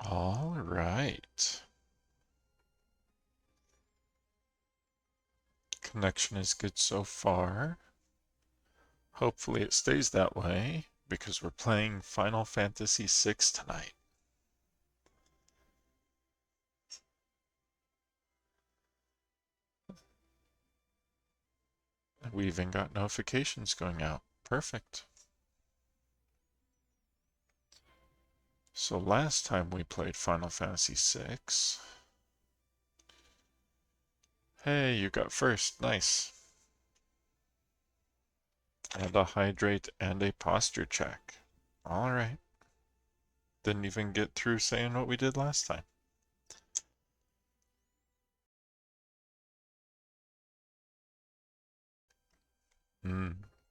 All right. Connection is good so far. Hopefully it stays that way because we're playing Final Fantasy VI tonight. We even got notifications going out. Perfect. So last time we played Final Fantasy VI. Hey, you got first. Nice. And a hydrate and a posture check. Alright. Didn't even get through saying what we did last time.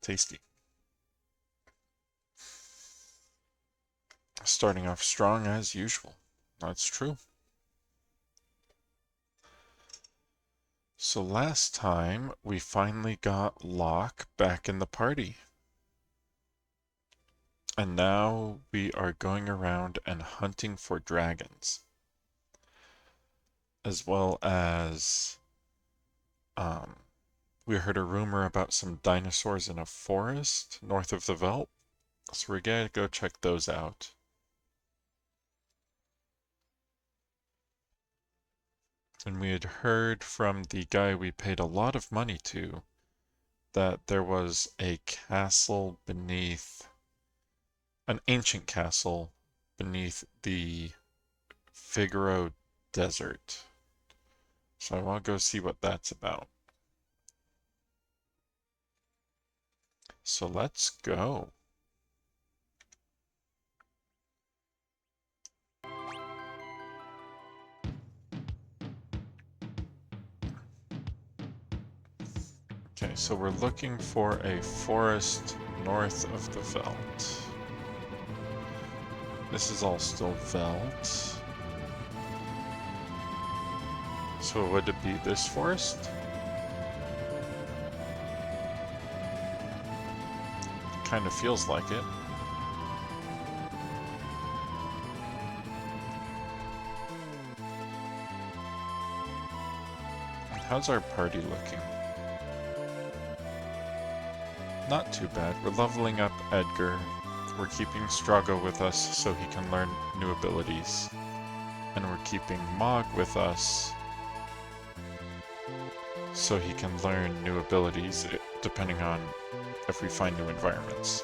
Tasty. Starting off strong as usual. That's true. So last time we finally got Locke back in the party. And now we are going around and hunting for dragons. As well as we heard a rumor about some dinosaurs in a forest north of the Veldt. So we're gonna go check those out. And we had heard from the guy we paid a lot of money to that there was a castle beneath, an ancient castle beneath the Figaro Desert. So I want to go see what that's about. So let's go. Okay, so we're looking for a forest north of the Veldt. This is all still Veldt. So would it be this forest? Kind of feels like it. How's our party looking? Not too bad. We're leveling up Edgar. We're keeping Strago with us so he can learn new abilities. And we're keeping Mog with us so he can learn new abilities depending on if we find new environments.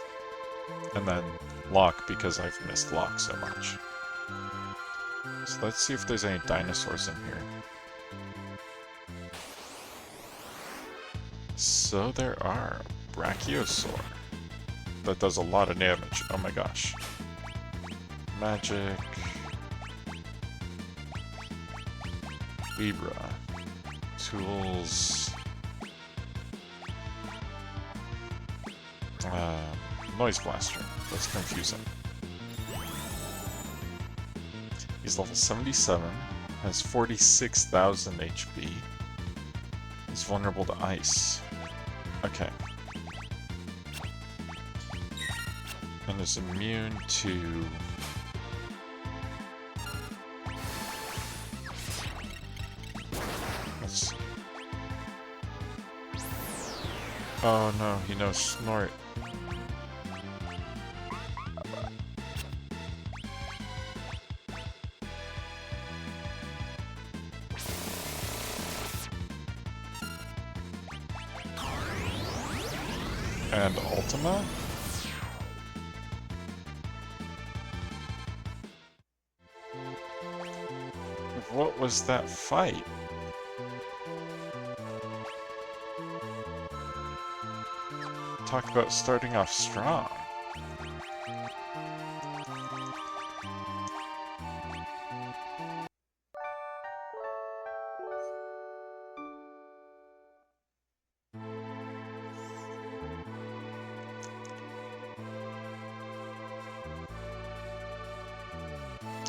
And then Locke because I've missed Locke so much. So let's see if there's any dinosaurs in here. So there are. Brachiosaur. That does a lot of damage. Oh my gosh. Magic. Libra. Tools. Noise Blaster. That's confusing. He's level 77. Has 46,000 HP. He's vulnerable to ice. Okay. And is immune to... Let's see. Oh no, he knows Snort. And Ultima? What was that fight? Talk about starting off strong.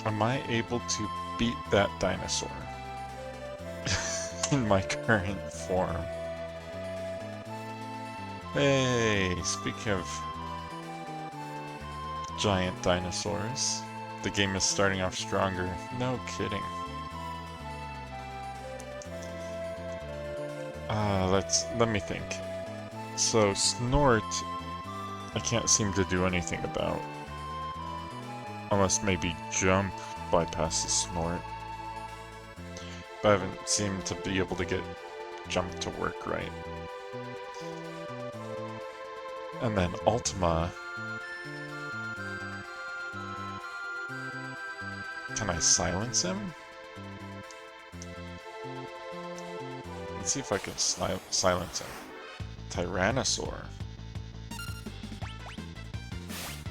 Am I able to beat that dinosaur in my current form? Hey, speaking of giant dinosaurs, The game is starting off stronger. No kidding. Let me think. So, Snort, I can't seem to do anything about. Unless maybe Jump bypasses Snort. But I haven't seemed to be able to get Jump to work right. And then Ultima. Can I silence him? Let's see if I can silence him. Tyrannosaur.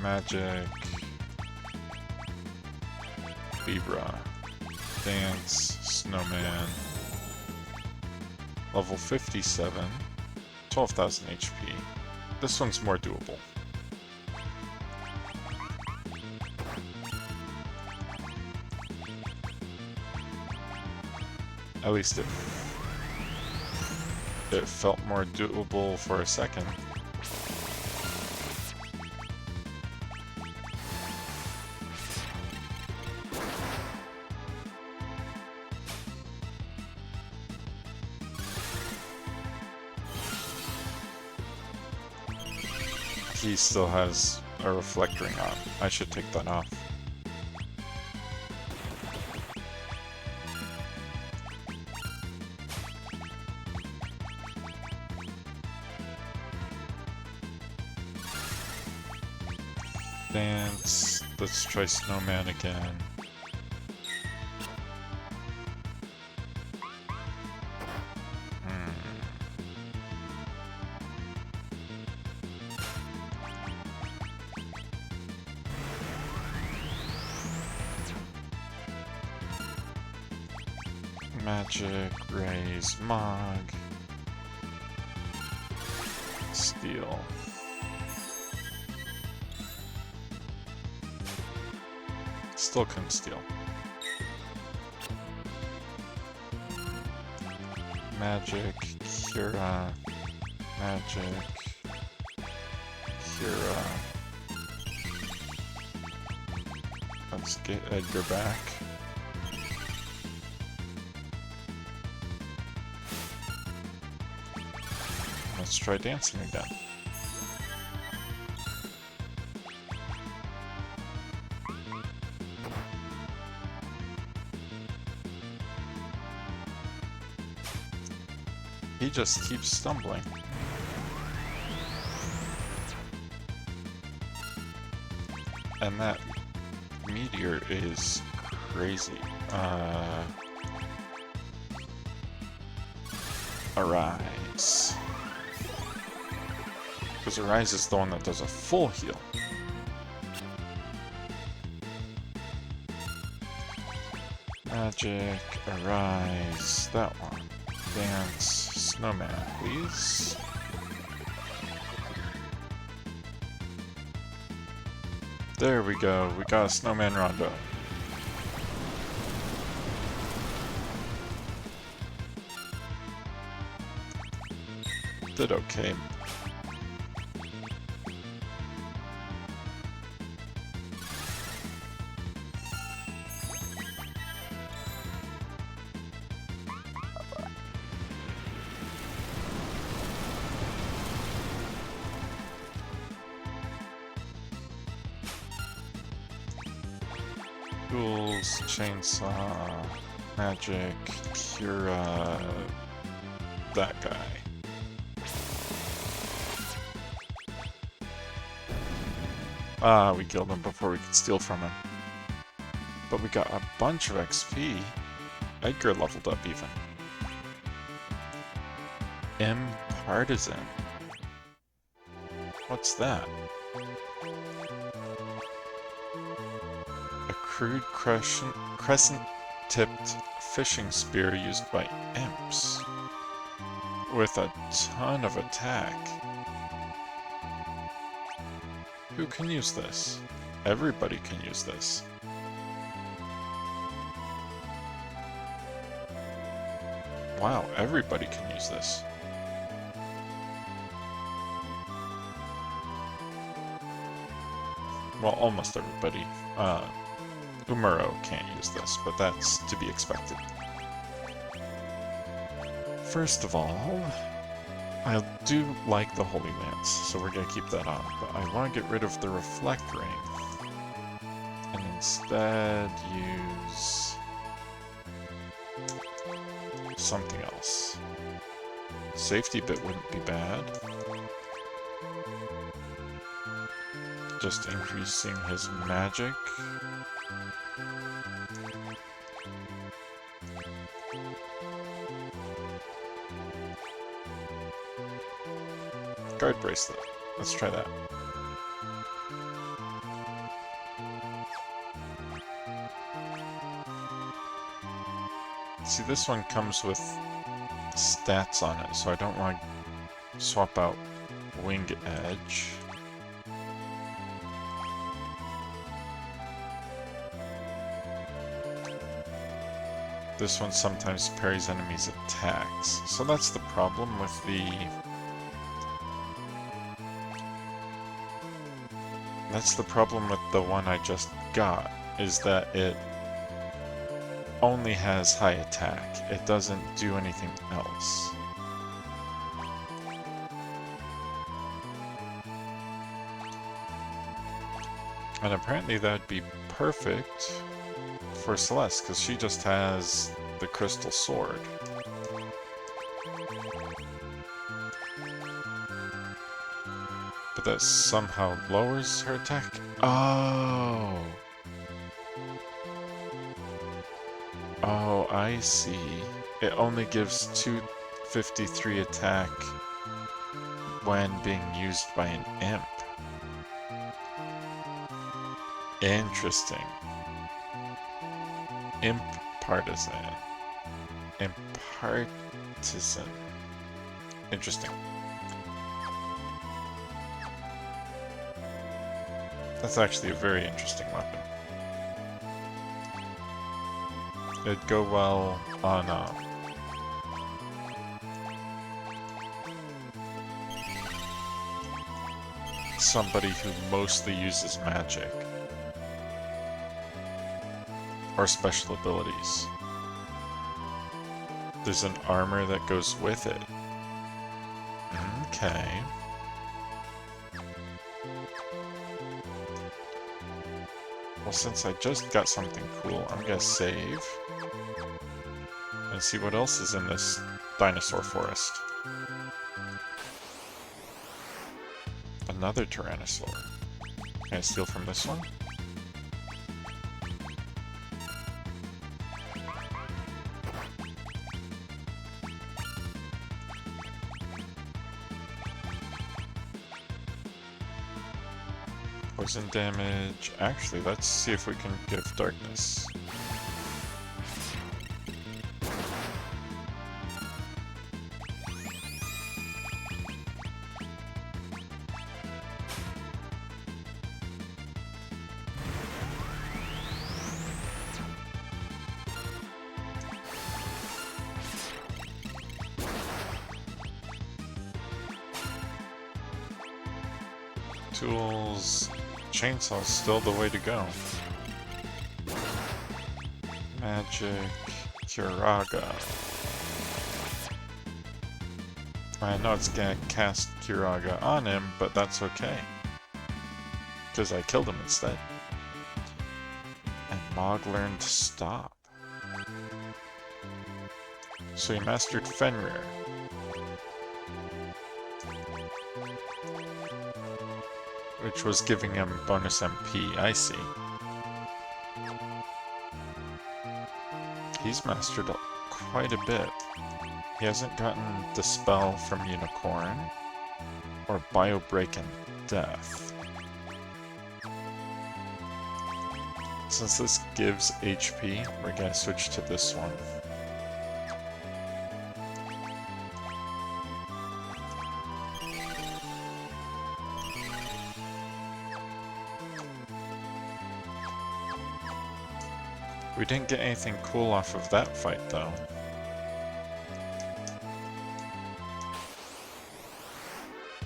Magic. Vibra. Dance. Snowman. Level 57. 12,000 HP. This one's more doable. At least it felt more doable for a second. He still has a reflect ring on. I should take that off. Dance. Let's try Snowman again. Magic, Raise, Mog, Steel. Still couldn't steal. Magic, Cura, Magic, Cura. Let's get Edgar back. Let's try dancing again. He just keeps stumbling. And that meteor is crazy. Arise. Because Arise is the one that does a full heal. Magic, Arise, that one. Dance, Snowman, please. There we go, we got a Snowman Rondo. Did okay. Tools, Chainsaw, Magic, Cura, that guy. Ah, we killed him before we could steal from him. But we got a bunch of XP. Edgar leveled up even. Partisan. What's that? A crude crescent-tipped fishing spear used by imps. With a ton of attack. Who can use this? Everybody can use this. Wow, everybody can use this. Well, almost everybody. Umuro can't use this, but that's to be expected. First of all, I do like the Holy Lance, so we're going to keep that on, but I want to get rid of the Reflect Ring, and instead use something else. Safety bit wouldn't be bad. Just increasing his magic. Guard bracelet. Let's try that. See, this one comes with stats on it, so I don't want to swap out Wing Edge. This one sometimes parries enemies' attacks, so that's the problem with the... That's the problem with the one I just got, is that it only has high attack. It doesn't do anything else. And apparently that'd be perfect for Celeste, because she just has the crystal sword. But that somehow lowers her attack? Oh! Oh, I see. It only gives 253 attack when being used by an imp. Interesting. Imp partisan. Imp partisan. Interesting. That's actually a very interesting weapon. It'd go well on somebody who mostly uses magic or special abilities. There's an armor that goes with it. Okay. Well, since I just got something cool, I'm gonna save and see what else is in this dinosaur forest. Another Tyrannosaur. Can I steal from this one? Poison damage. Actually, let's see if we can give darkness. Tools. Chainsaw's still the way to go. Magic. Curaga. I know it's gonna cast Curaga on him, but that's okay. Because I killed him instead. And Mog learned to stop. So he mastered Fenrir. Which was giving him bonus MP, I see. He's mastered quite a bit. He hasn't gotten Dispel from Unicorn, or Bio Break and Death. Since this gives HP, we're gonna switch to this one. We didn't get anything cool off of that fight, though.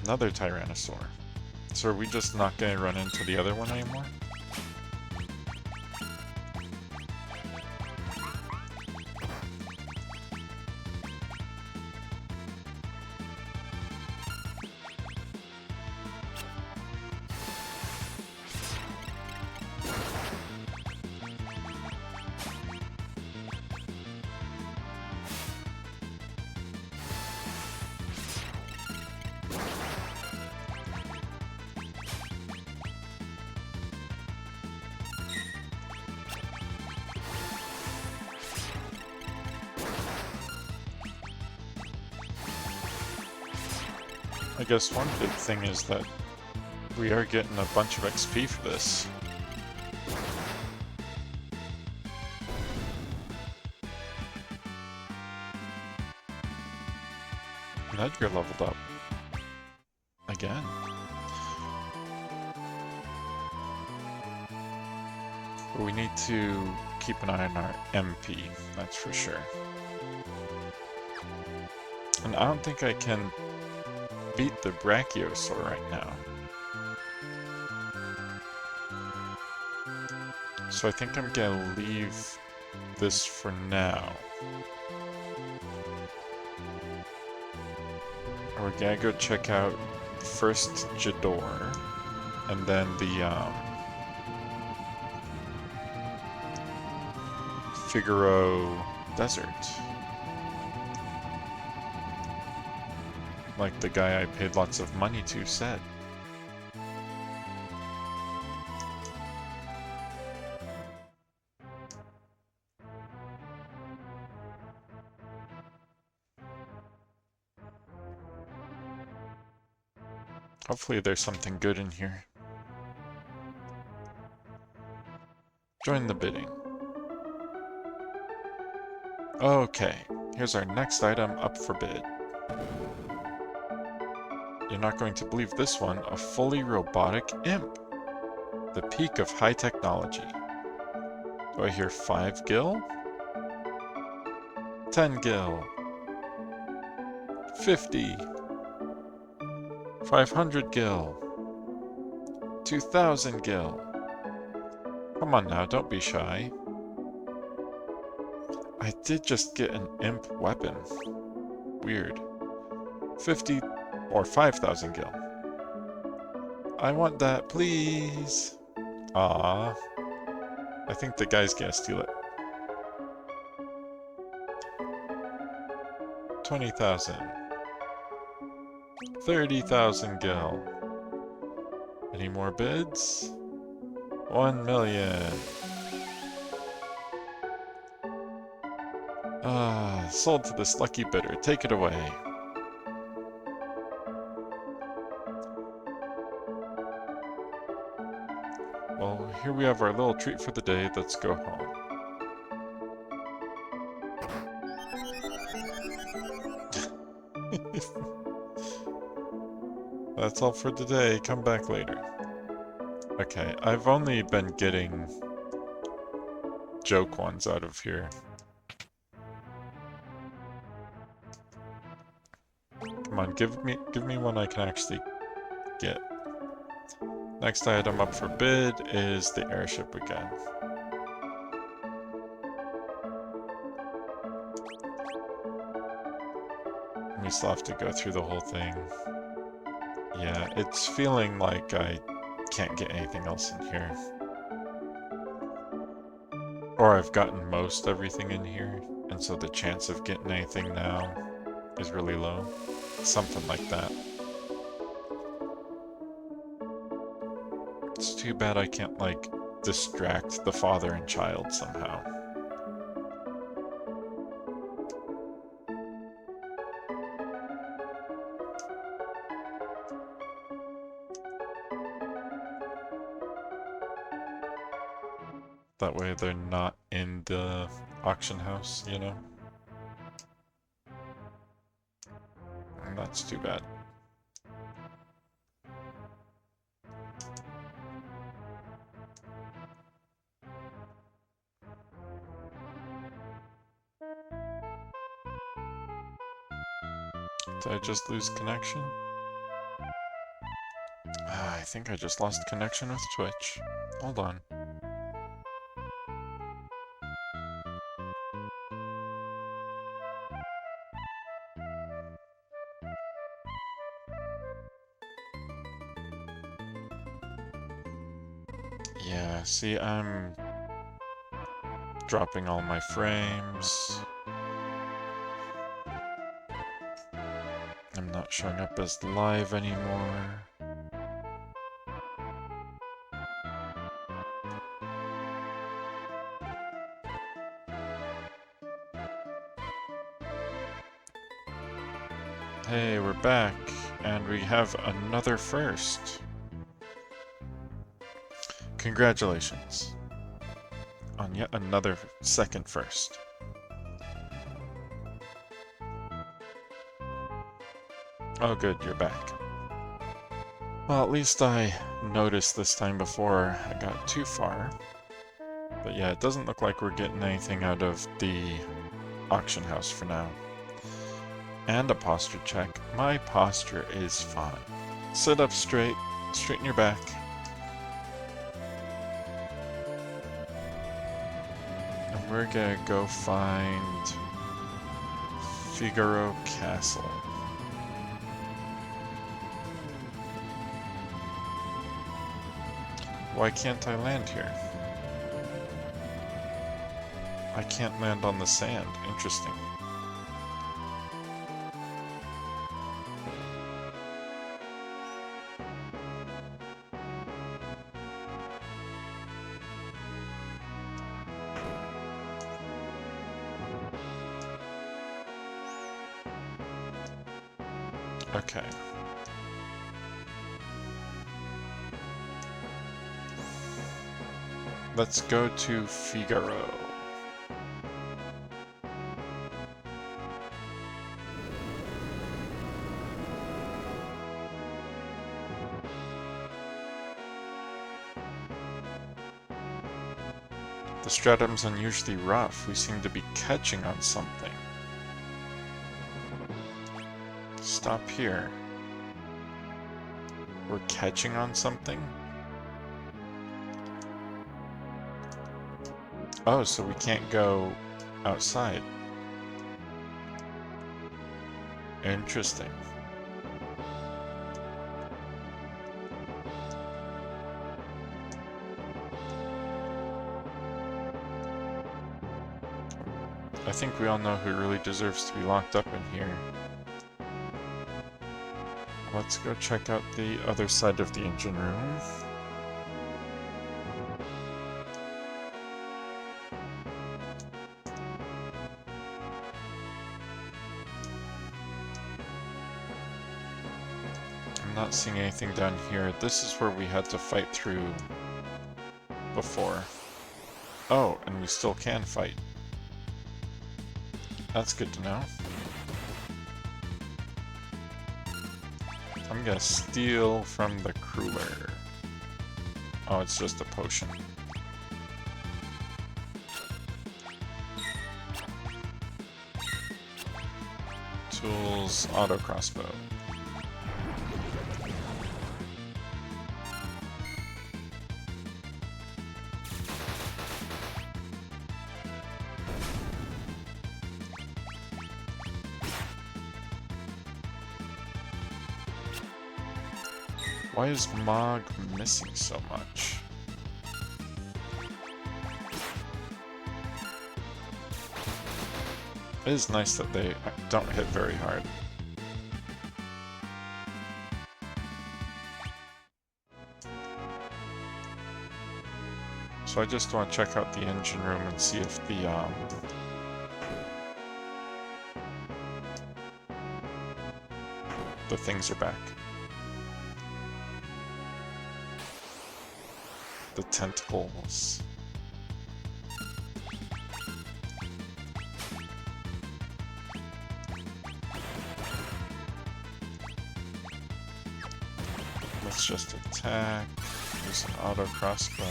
Another Tyrannosaur. So are we just not going to run into the other one anymore? I guess one good thing is that we are getting a bunch of XP for this. Edgar leveled up. Again. But we need to keep an eye on our MP, that's for sure. And I don't think I can beat the Brachiosaur right now. So I think I'm gonna leave this for now. We're gonna go check out first Jador, and then the Figaro Desert. Like the guy I paid lots of money to said. Hopefully there's something good in here. Join the bidding. Okay, here's our next item up for bid. You're not going to believe this one, a fully robotic imp. The peak of high technology. Do I hear 5 gil? 10 gil. 50. 500 gil. 2,000 gil. Come on now, don't be shy. I did just get an imp weapon. Weird. 50 or 5,000 gil. I want that, please. Ah, I think the guy's gonna steal it. 20,000. 30,000 gil. Any more bids? 1 million. Ah, sold to this lucky bidder. Take it away. Well, here we have our little treat for the day. Let's go home. That's all for today. Come back later. Okay, I've only been getting joke ones out of here. Come on, give me one I can actually get. Next item up for bid is the airship again. We still have to go through the whole thing. Yeah, it's feeling like I can't get anything else in here. Or I've gotten most everything in here, and so the chance of getting anything now is really low. Something like that. It's too bad I can't, like, distract the father and child somehow. That way they're not in the auction house, you know? And that's too bad. Did I just lose connection? I think I just lost connection with Twitch. Hold on. Yeah, see, I'm dropping all my frames. I'm not showing up as live anymore. Hey, we're back. And we have another first. Congratulations on yet another second first. Oh good, you're back. Well, at least I noticed this time before I got too far. But yeah, it doesn't look like we're getting anything out of the auction house for now. And a posture check. My posture is fine. Sit up straight, straighten your back. And we're gonna go find Figaro Castle. Why can't I land here? I can't land on the sand. Interesting. Okay. Let's go to Figaro. The stratum's unusually rough. We seem to be catching on something. Stop here. We're catching on something? Oh, so we can't go outside. Interesting. I think we all know who really deserves to be locked up in here. Let's go check out the other side of the engine room. I'm not seeing anything down here. This is where we had to fight through before. Oh, and we still can fight. That's good to know. I'm gonna steal from the cooler. Oh, it's just a potion. Tools, auto crossbow. Why is Mog missing so much? It is nice that they don't hit very hard. So I just want to check out the engine room and see if the things are back. The tentacles. Let's just attack. Use an auto crossbow.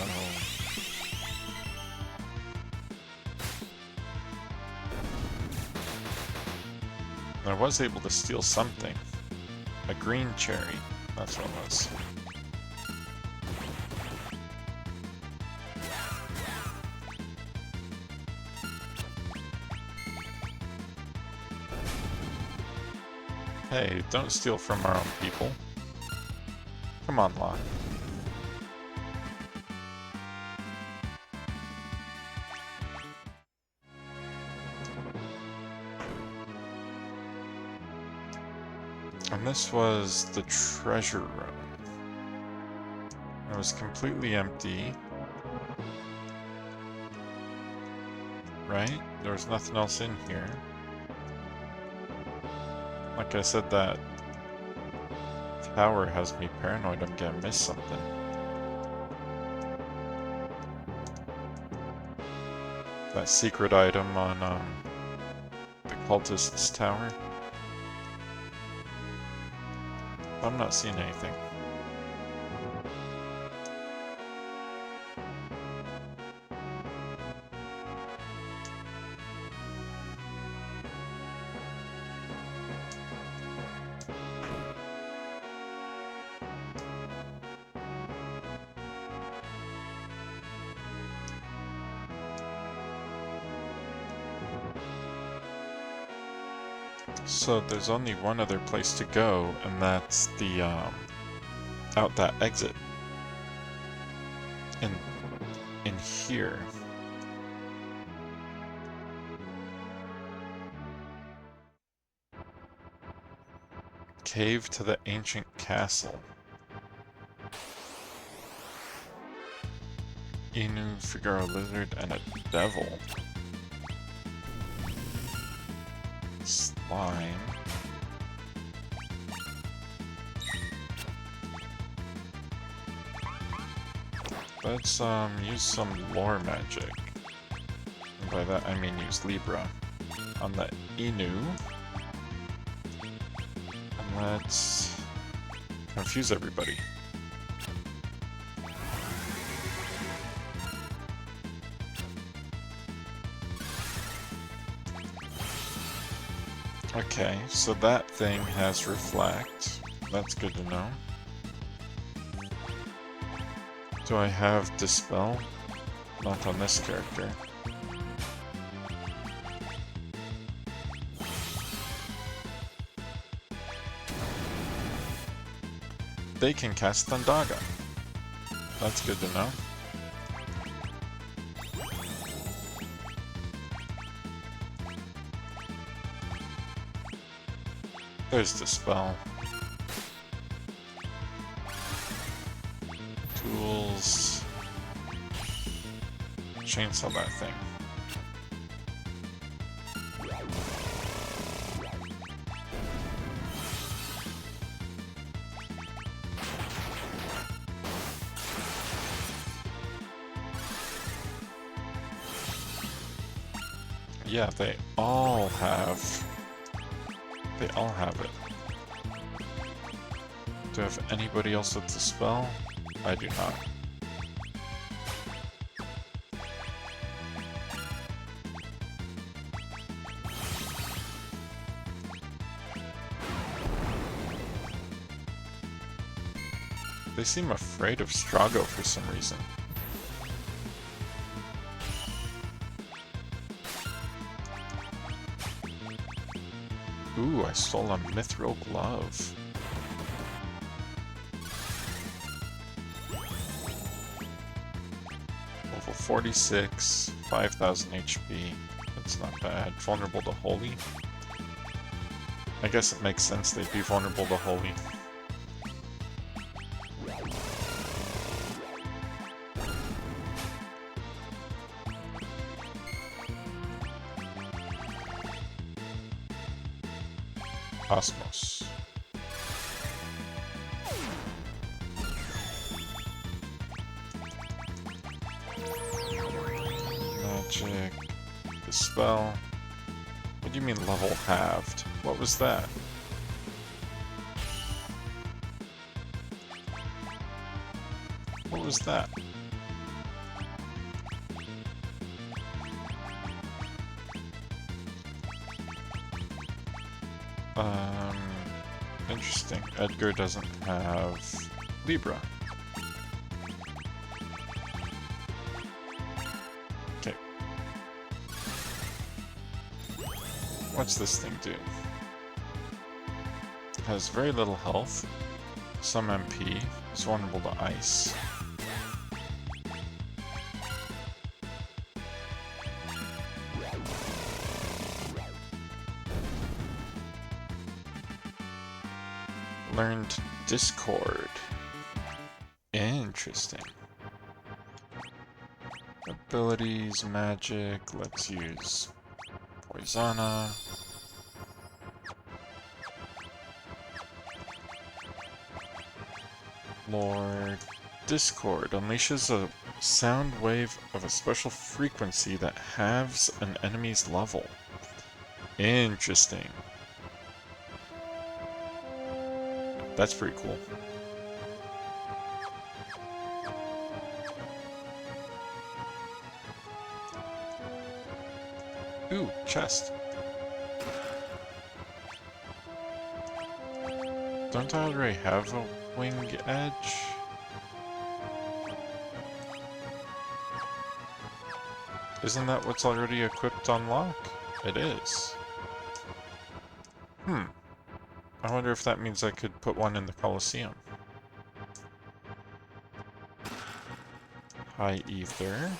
I was able to steal something. A green cherry. That's what it was. Hey, don't steal from our own people. Come on, Locke. And this was the treasure room. It was completely empty. Right? There was nothing else in here. Like I said, that tower has me paranoid I'm gonna miss something. That secret item on the cultist's tower. I'm not seeing anything. So there's only one other place to go, and that's the out that exit in here. Cave to the ancient castle. Inu, Figaro lizard, and a devil. Slime. Let's use some lore magic. And by that I mean use Libra on the Inu. And let's confuse everybody. Okay, so that thing has reflect. That's good to know. Do I have dispel? Not on this character. They can cast Thundaga. That's good to know. There's dispel. Tools. Chainsaw that thing. Yeah, they all have it. Do I have anybody else with the spell? I do not. They seem afraid of Strago for some reason. Ooh, I stole a mithril glove. Level 46, 5000 HP. That's not bad. Vulnerable to Holy? I guess it makes sense they'd be vulnerable to Holy. Cosmos. Magic. Dispel. What do you mean level halved? What was that? What was that? Interesting. Edgar doesn't have Libra. Okay. What's this thing do? Has very little health, some MP, is vulnerable to ice. Learned Discord. Interesting. Abilities, magic, let's use Poisona. Lord. Discord unleashes a sound wave of a special frequency that halves an enemy's level. Interesting. That's pretty cool. Ooh, chest. Don't I already have a wing edge? Isn't that what's already equipped on lock? It is. I wonder if that means I could put one in the Colosseum. High ether.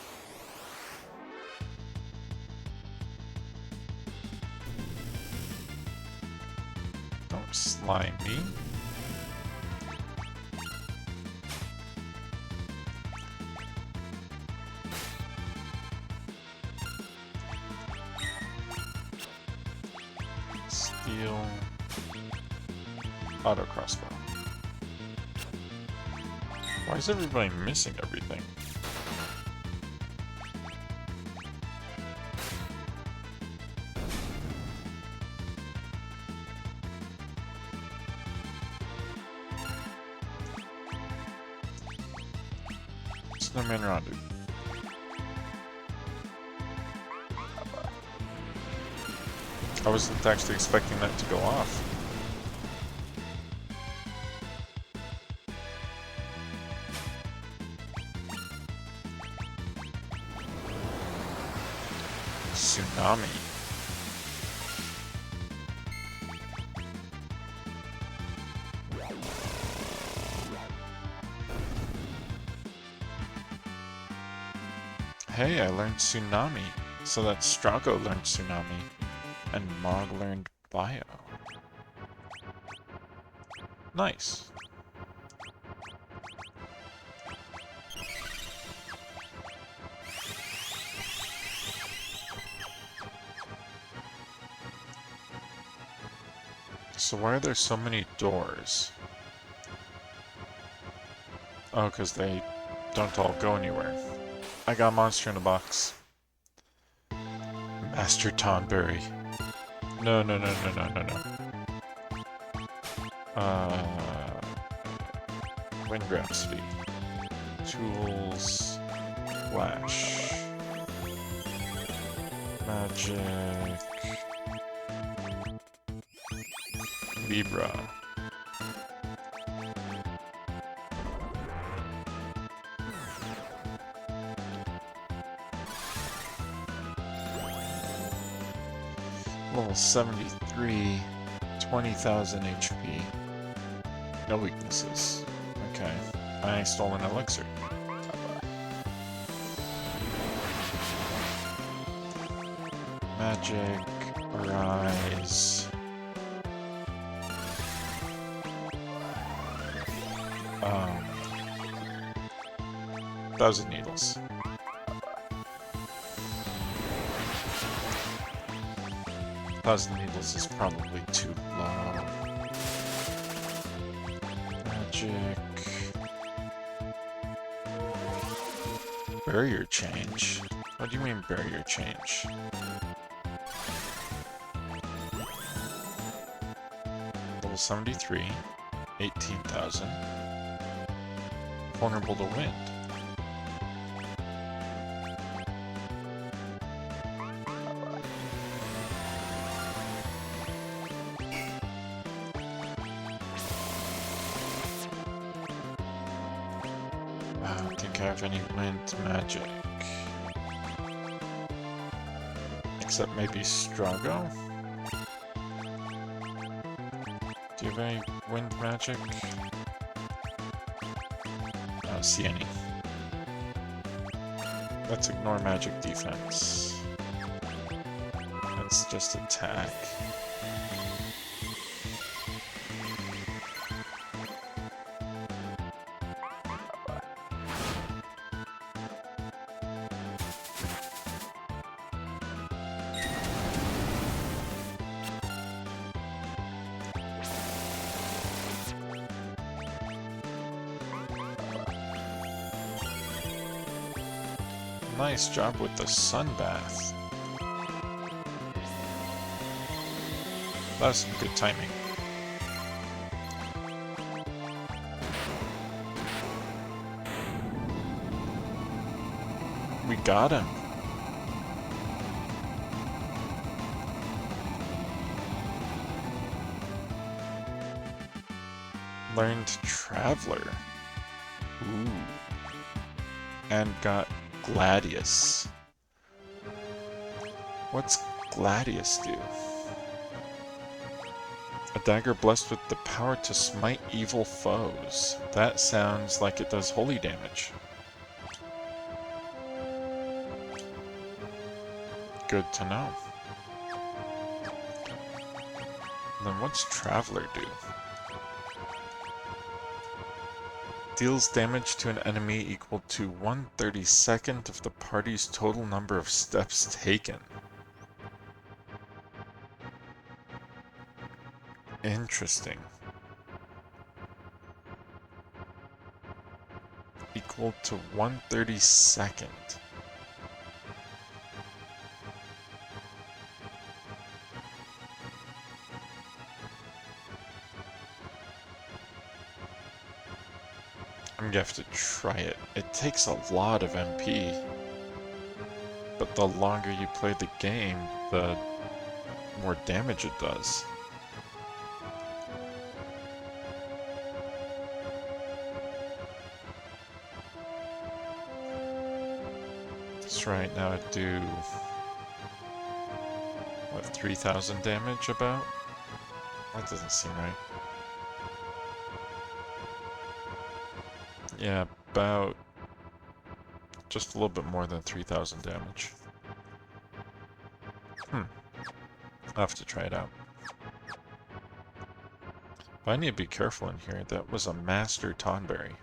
Don't slime me. Steel. Auto crossbow. Why is everybody missing everything? Snowman Rondu. I wasn't actually expecting that to go off. Tsunami. Hey, I learned Tsunami. So that Strago learned Tsunami. And Mog learned Bio. Nice. So why are there so many doors? Oh, because they don't all go anywhere. I got a monster in a box. Master Tonberry. No, no, no, no, no, no, no. Wind Rhapsody. Tools. Flash. Magic. Libra. Level 73, 20,000 HP. No weaknesses. Okay. I stole an elixir. Magic. Arise. 1,000 needles. Thousand needles is probably too low. Magic. Barrier change? What do you mean barrier change? Level 73, 18,000. Vulnerable to wind. I don't think I have any wind magic. Except maybe Strago? Do you have any wind magic? I don't see any. Let's ignore magic defense. Let's just attack. Nice job with the sun bath. That's some good timing. We got him. Learned Traveler. Ooh. And got Gladius. What's Gladius do? A dagger blessed with the power to smite evil foes. That sounds like it does holy damage. Good to know. Then what's Traveler do? Deals damage to an enemy equal to 1/32nd of the party's total number of steps taken. Interesting. Equal to 1/32nd. I'm gonna have to try it. It takes a lot of MP. But the longer you play the game, the more damage it does. That's right, now I do... what, 3,000 damage about? That doesn't seem right. Yeah, about just a little bit more than 3,000 damage. I'll have to try it out. But I need to be careful in here. That was a Master Tonberry.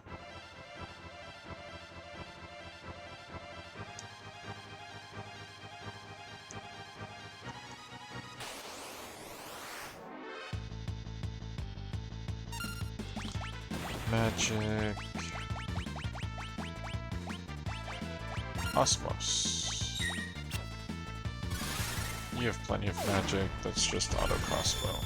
Magic... Osmos. You have plenty of magic, that's just auto crossbow.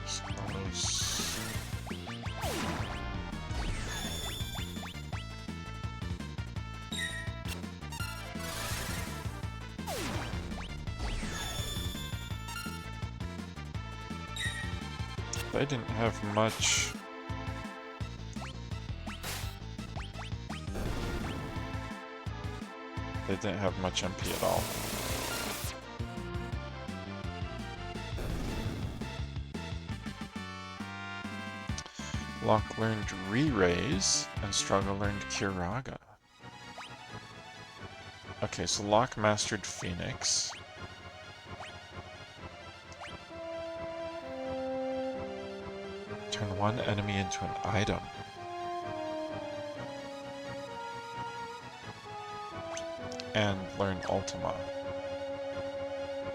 Osmos. They didn't have much. They didn't have much MP at all. Locke learned Re-Raise, and Struggle learned Kiraga. Okay, so Locke mastered Phoenix. Turn one enemy into an item. And learn Ultima.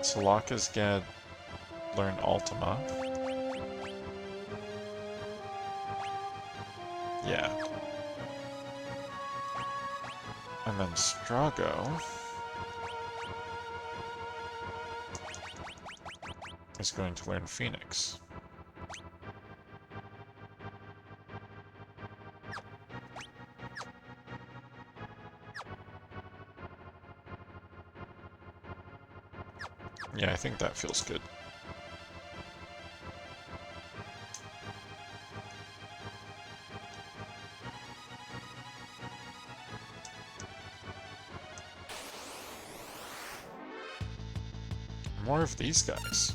So Locke is gonna learn Ultima. Yeah. And then Strago is going to learn Phoenix. Yeah, I think that feels good. More of these guys.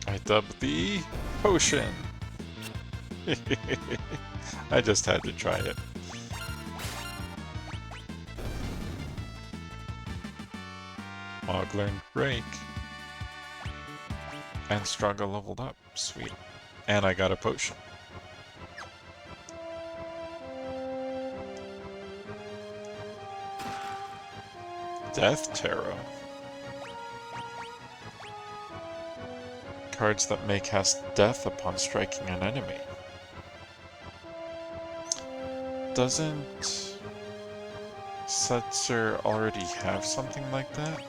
I dubbed the potion. I just had to try it. Mog learned Break. And Struggle leveled up. Sweet. And I got a potion. Death Tarot. Cards that may cast death upon striking an enemy. Doesn't Setzer already have something like that?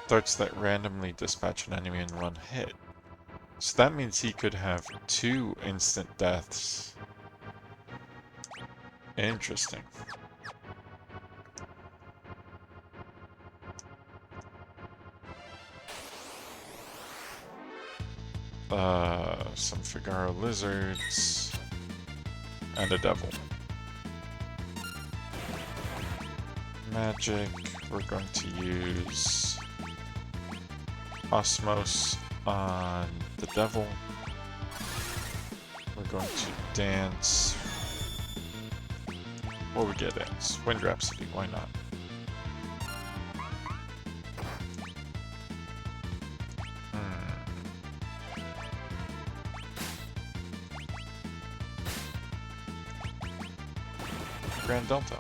Darts that randomly dispatch an enemy in one hit. So that means he could have 2 instant deaths. Interesting. Some Figaro lizards, and a devil. Magic, we're going to use Osmos on the devil. We're going to dance. What would we get dance? Wind Rhapsody, why not? Grand Delta.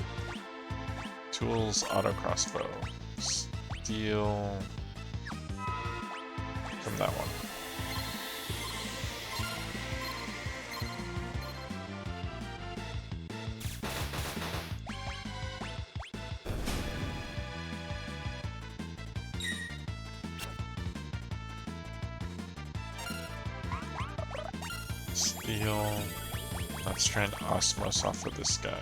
Tools, auto crossbow. Steal from that one. Steal. Let's try and Osmos off of this guy.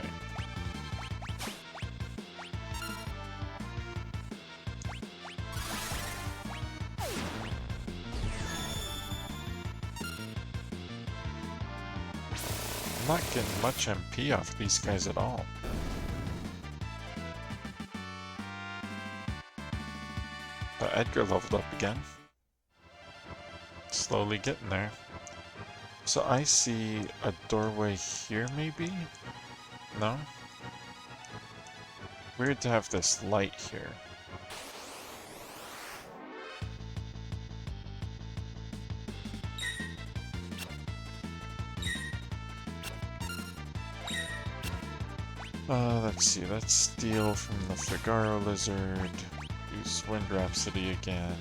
I'm not getting much MP off these guys at all. But Edgar leveled up again. Slowly getting there. So I see a doorway here, maybe? No? Weird to have this light here. Let's see, let's steal from the Figaro lizard. Use Wind Rhapsody again.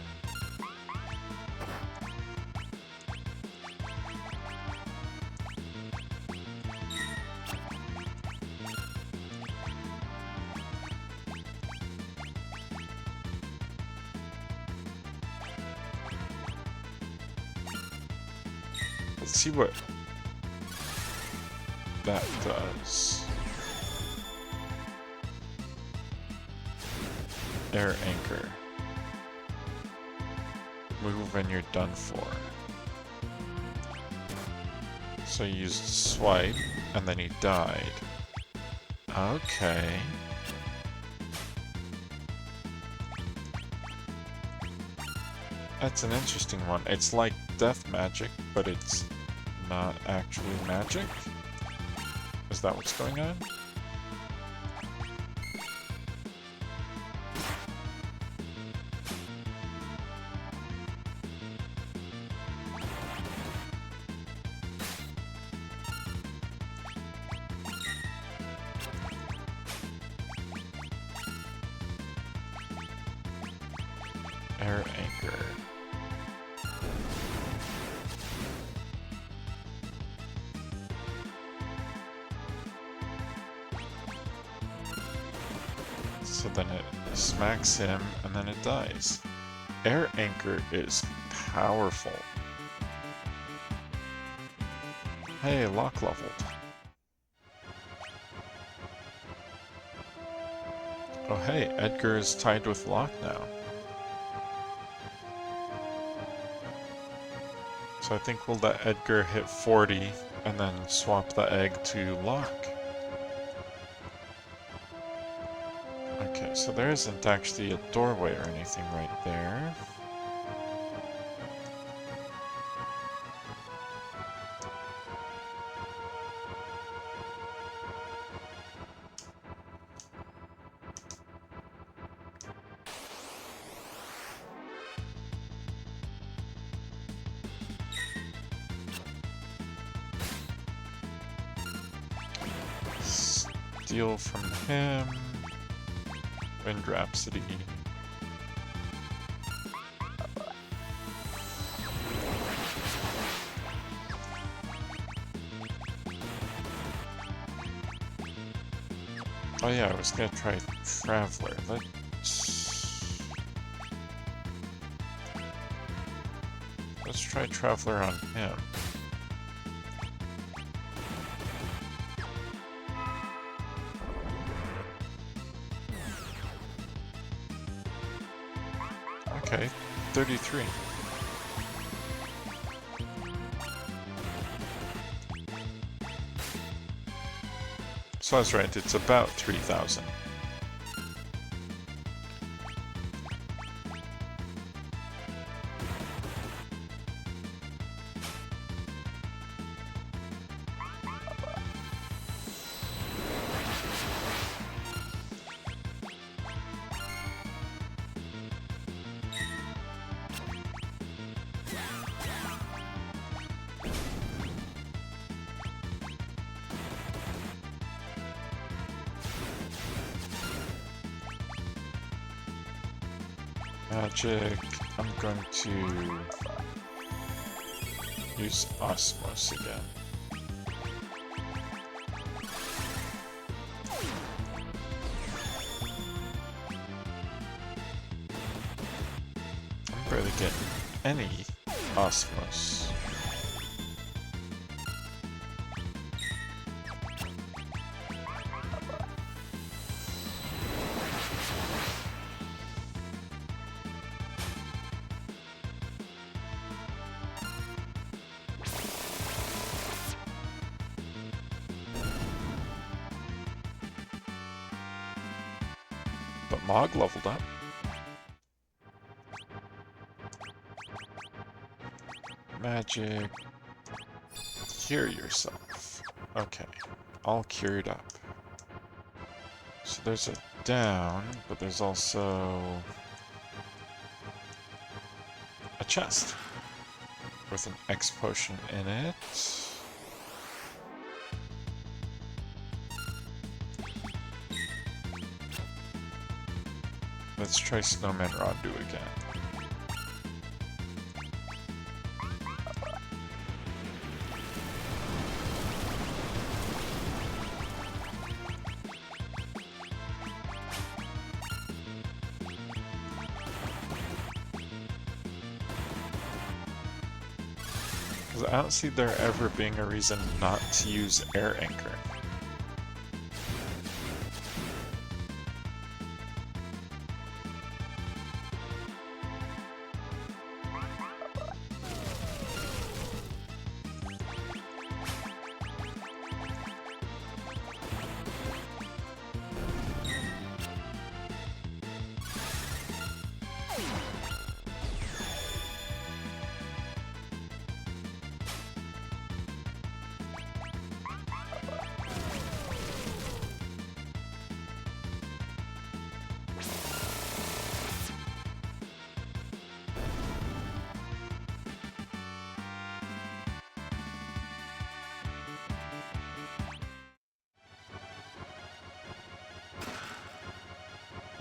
Let's see what that does. Air Anchor. Move and you're done for. So he used swipe, and then he died. Okay. That's an interesting one. It's like death magic, but it's not actually magic? Is that what's going on? Air Anchor. So then it smacks him, and then it dies. Air Anchor is powerful. Hey, lock leveled. Oh hey, Edgar is tied with Locke now. So I think we'll let Edgar hit 40 and then swap the egg to Locke. Okay, so there isn't actually a doorway or anything right there. steal from him. Wind Rhapsody. Oh yeah, I was gonna try Traveler. Let's try Traveler on him. Okay, 33. So I was right, it's about 3,000. Magic. I'm going to use Osmos again. I'm barely getting any Osmos. But Mog leveled up. Magic. Cure yourself. Okay. All cured up. So there's a down, but there's also a chest with an X potion in it. Let's try Snowman Rondu again. Because I don't see there ever being a reason not to use Air Anchor.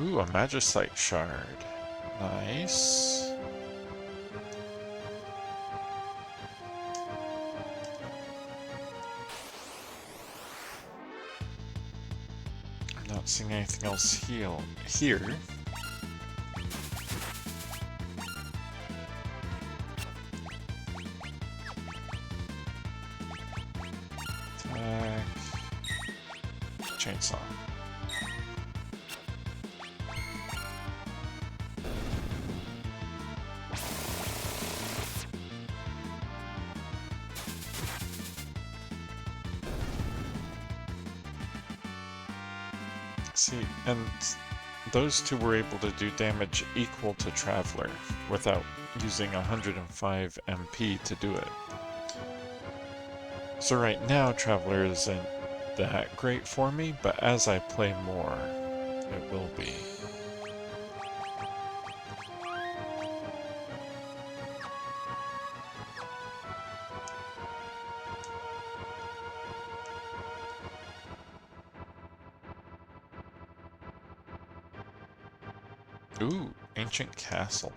Ooh, a Magicite shard. Nice. I'm not seeing anything else here. Attack. Chainsaw. See, and those two were able to do damage equal to Traveler without using 105 MP to do it. So right now, Traveler isn't that great for me, but as I play more, it will be. Ooh, ancient castle.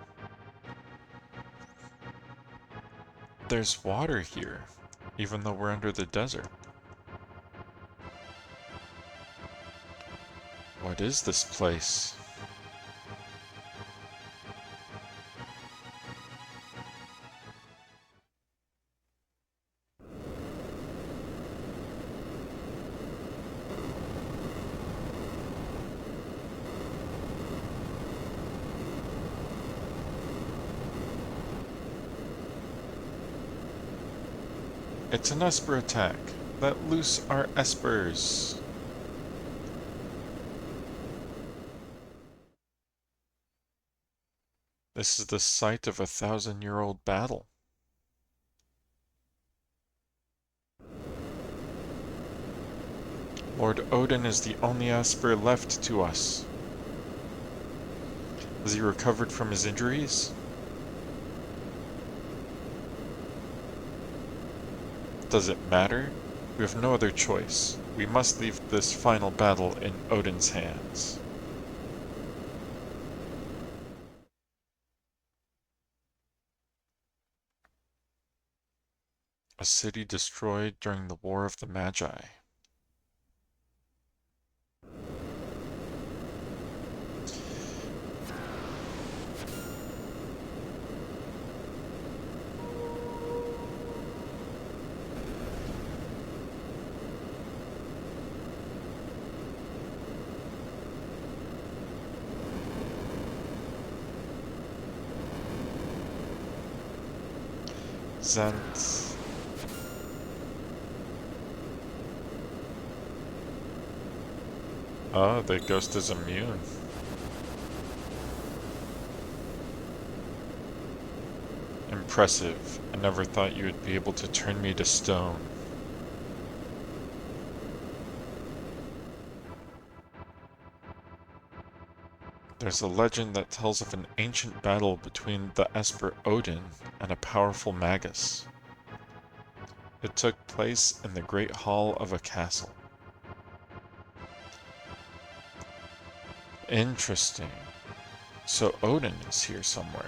There's water here, even though we're under the desert. What is this place? It's an Esper attack. Let loose our Espers. This is the site of a 1,000-year-old battle. Lord Odin is the only Esper left to us. Has he recovered from his injuries? Does it matter? We have no other choice. We must leave this final battle in Odin's hands. A city destroyed during the War of the Magi. Zent. Oh, the ghost is immune. Impressive. I never thought you would be able to turn me to stone. There's a legend that tells of an ancient battle between the Esper Odin and a powerful magus. It took place in the great hall of a castle. Interesting. So Odin is here somewhere.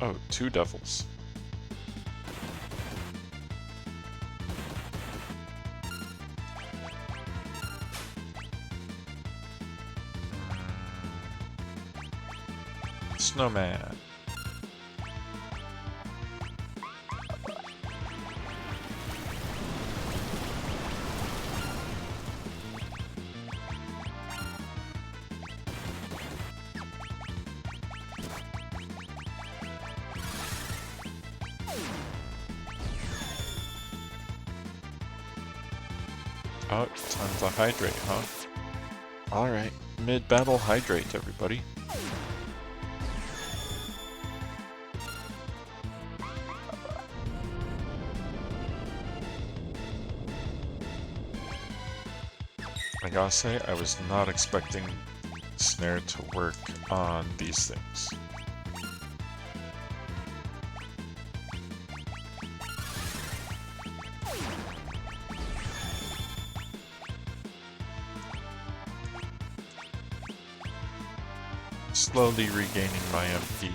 Oh, two devils. Snowman. Oh, time to hydrate, huh? Alright, mid-battle hydrate, everybody. I gotta say, I was not expecting Snare to work on these things. Slowly regaining my MP.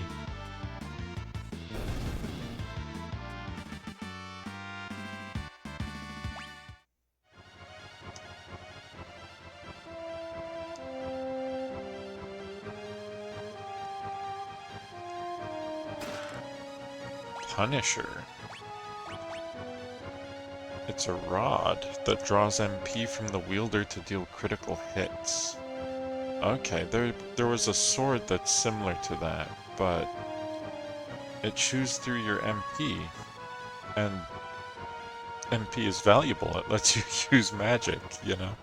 Punisher. It's a rod that draws MP from the wielder to deal critical hits. Okay, there was a sword that's similar to that, but it chews through your MP, and MP is valuable. It lets you use magic, you know?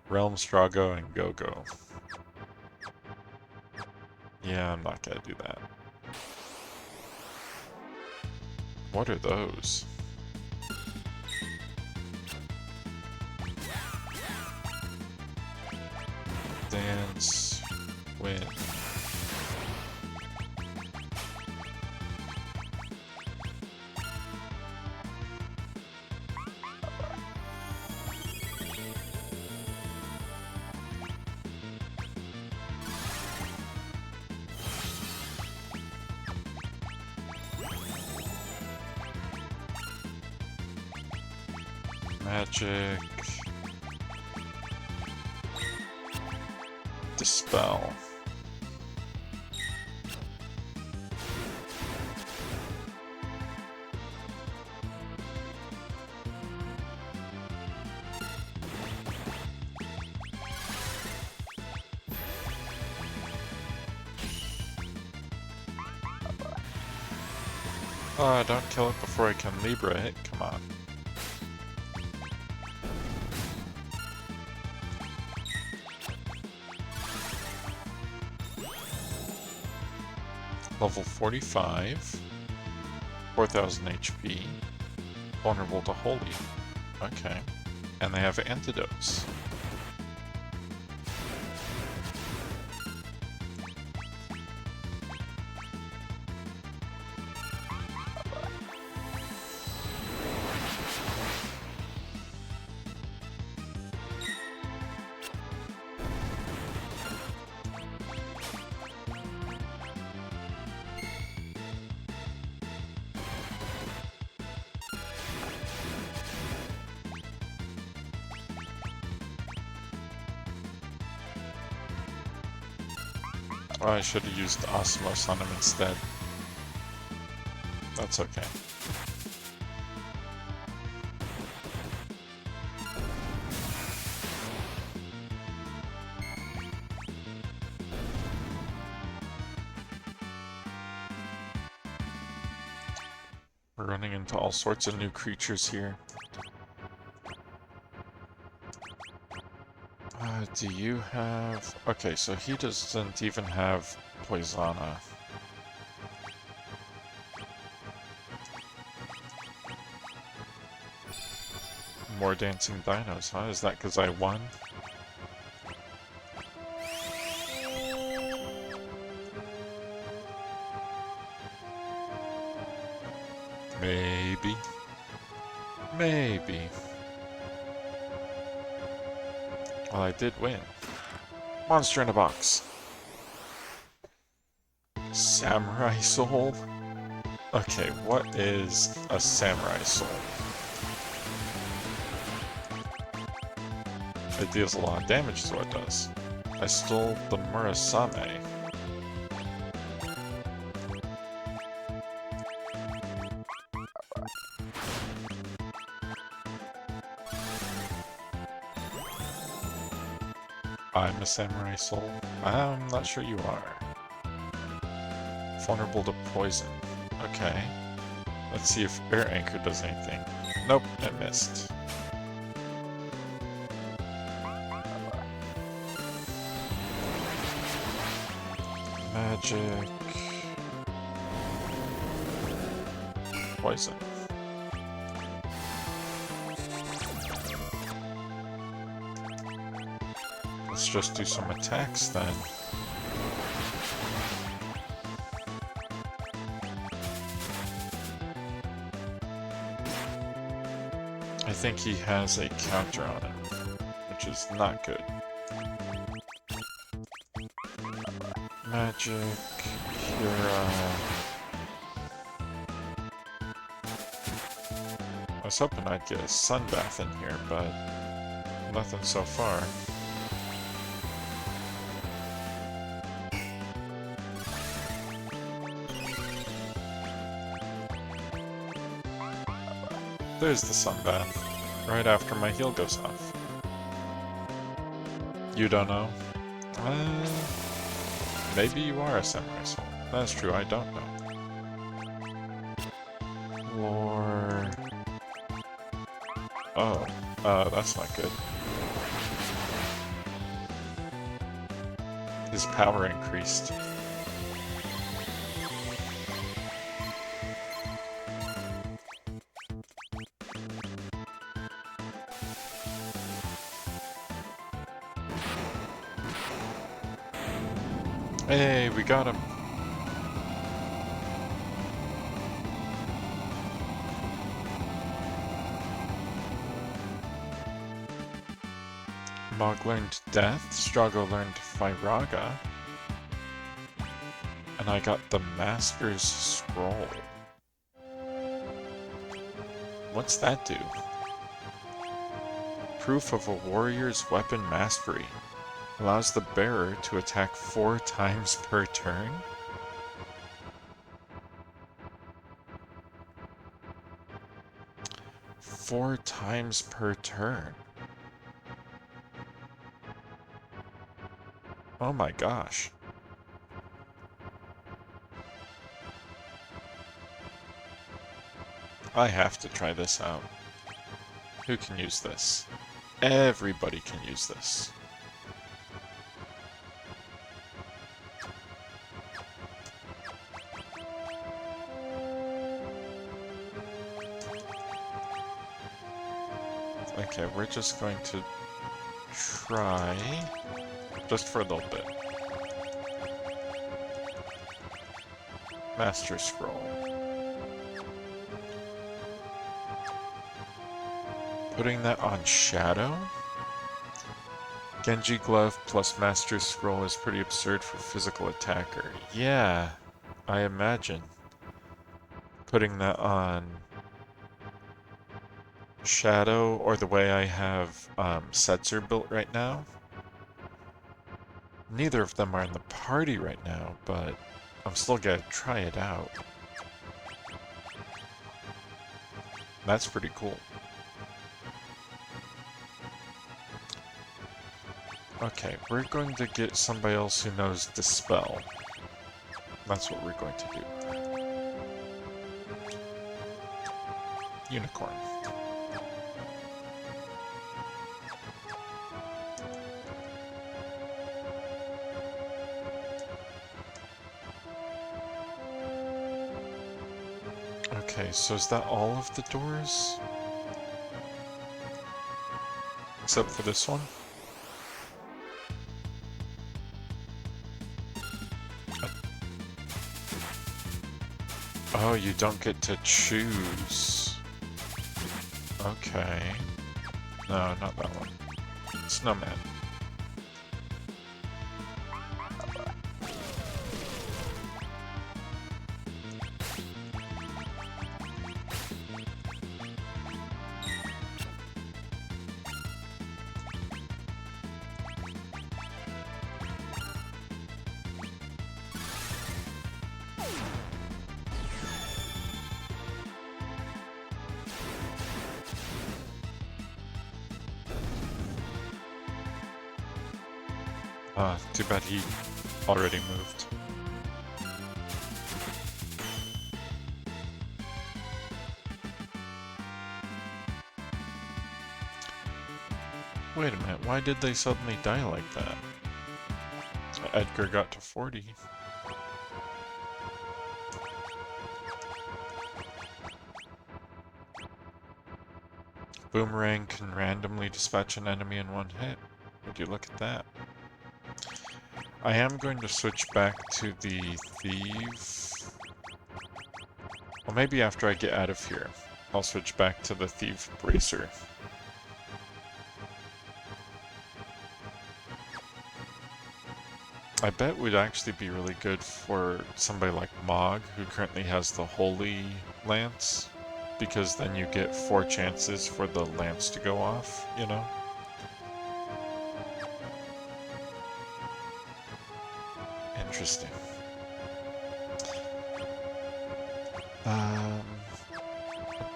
Realm Strago and Go-Go. Yeah, I'm not gonna do that. What are those? Dance, win. Magic. Dispel. Oh, don't kill it before I can Libra it. Come on. Level 45. 4000 HP. Vulnerable to Holy. Okay. And they have antidotes. Oh, I should have used Osmos on him instead. That's okay. We're running into all sorts of new creatures here. Do you have... Okay, so he doesn't even have Poisana. More dancing dinos, huh? Is that because I won? Maybe. Maybe. Well, I did win. Monster in a box. Samurai soul? Okay, what is a samurai soul? It deals a lot of damage to what it does. I stole the Murasame. I'm a samurai soul? I'm not sure you are. Vulnerable to poison. Okay. Let's see if Air Anchor does anything. Nope, it missed. Magic. Poison. Let's just do some attacks then. I think he has a counter on him, which is not good. Magic, Hero. I was hoping I'd get a sunbath in here, but nothing so far. There's the sunbath, right after my heal goes off. You don't know? Maybe you are a samurai soul. That's true, I don't know. Or... Oh, that's not good. His power increased. Hey, we got him. Mog learned Death, Strago learned Viraga, and I got the Master's Scroll. What's that do? Proof of a warrior's weapon mastery. Allows the bearer to attack 4 times per turn? Four times per turn. Oh my gosh. I have to try this out. Who can use this? Everybody can use this. Okay, we're just going to try just for a little bit. Master Scroll. Putting that on Shadow? Genji Glove plus Master Scroll is pretty absurd for physical attacker. Yeah, I imagine. Putting that on Shadow, or the way I have Setzer built right now. Neither of them are in the party right now, but I'm still gonna try it out. That's pretty cool. Okay, we're going to get somebody else who knows Dispel. That's what we're going to do. Unicorn. Okay, so is that all of the doors? Except for this one? Oh, you don't get to choose. Okay. No, not that one. Snowman. Too bad he already moved. Wait a minute, why did they suddenly die like that? Edgar got to 40. Boomerang can randomly dispatch an enemy in one hit. Would you look at that? I am going to switch back to the Thief. Well, maybe after I get out of here, I'll switch back to the Thief Bracer. I bet would actually be really good for somebody like Mog, who currently has the Holy Lance, because then you get 4 chances for the lance to go off, you know? Interesting.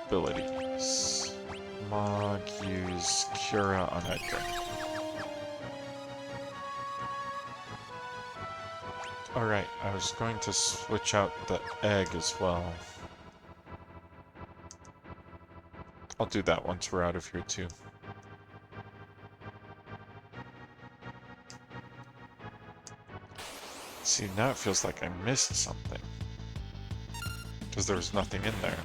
Abilities. Mog use Cura on Edgar. Alright, I was going to switch out the egg as well. I'll do that once we're out of here too. See, now it feels like I missed something. Because there was nothing in there.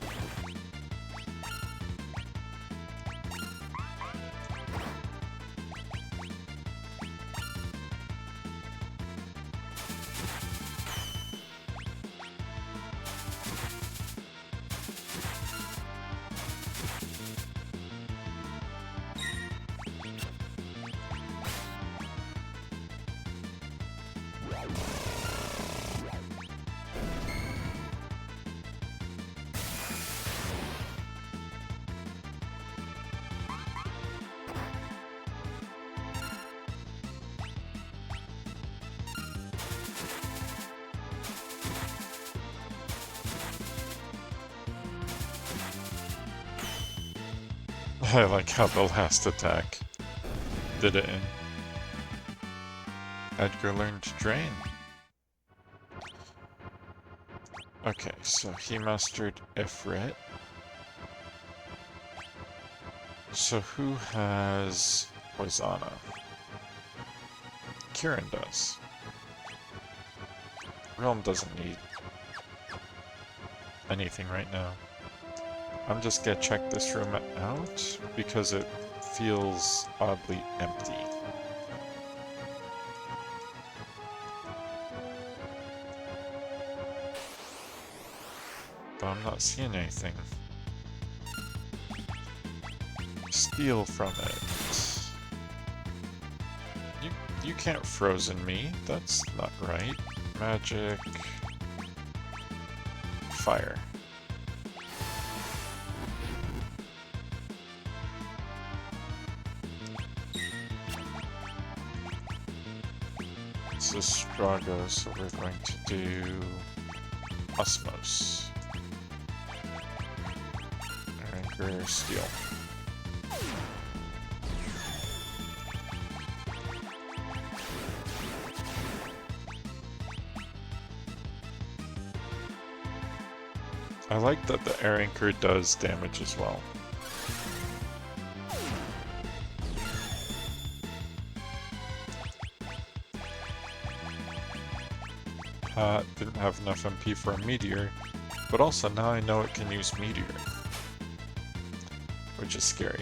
I like how the last attack did it in. Edgar learned Drain. Okay, so he mastered Ifrit. So who has Poisana? Kieran does. Realm doesn't need anything right now. I'm just gonna check this room out because it feels oddly empty. But I'm not seeing anything. Steal from it. You can't frozen me. That's not right. Magic. Fire. It's a Strago, so we're going to do Osmos. Anchor Steel. I like that the air anchor does damage as well. Didn't have enough MP for a meteor, but also now I know it can use meteor, which is scary.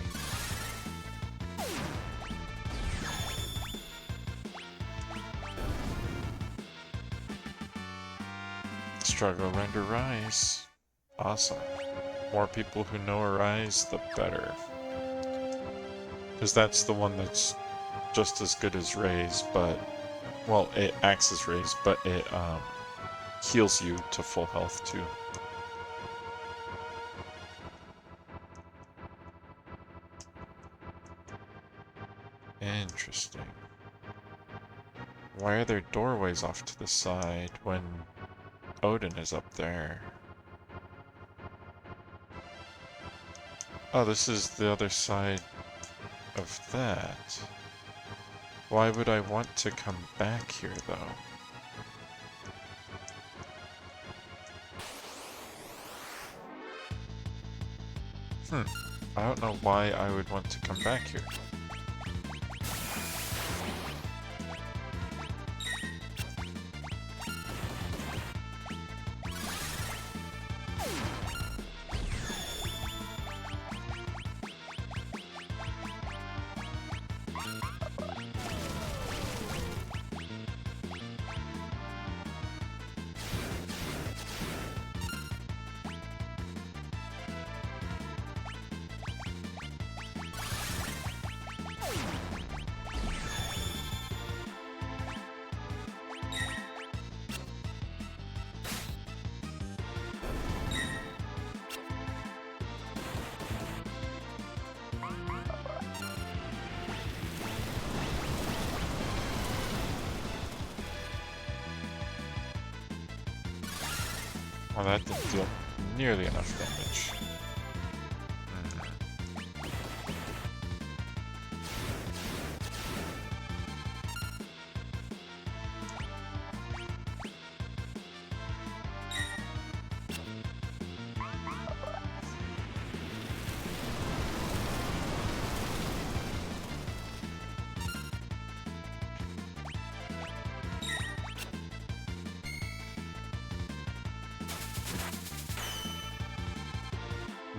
Struggle render rise. Awesome. More people who know Arise, the better. Because that's the one that's just as good as Raise, but... Well, it acts as Raise, but it heals you to full health too. Interesting. Why are there doorways off to the side when Odin is up there? Oh, this is the other side of that. Why would I want to come back here, though? I don't know why I would want to come back here. Well, that didn't deal nearly enough damage.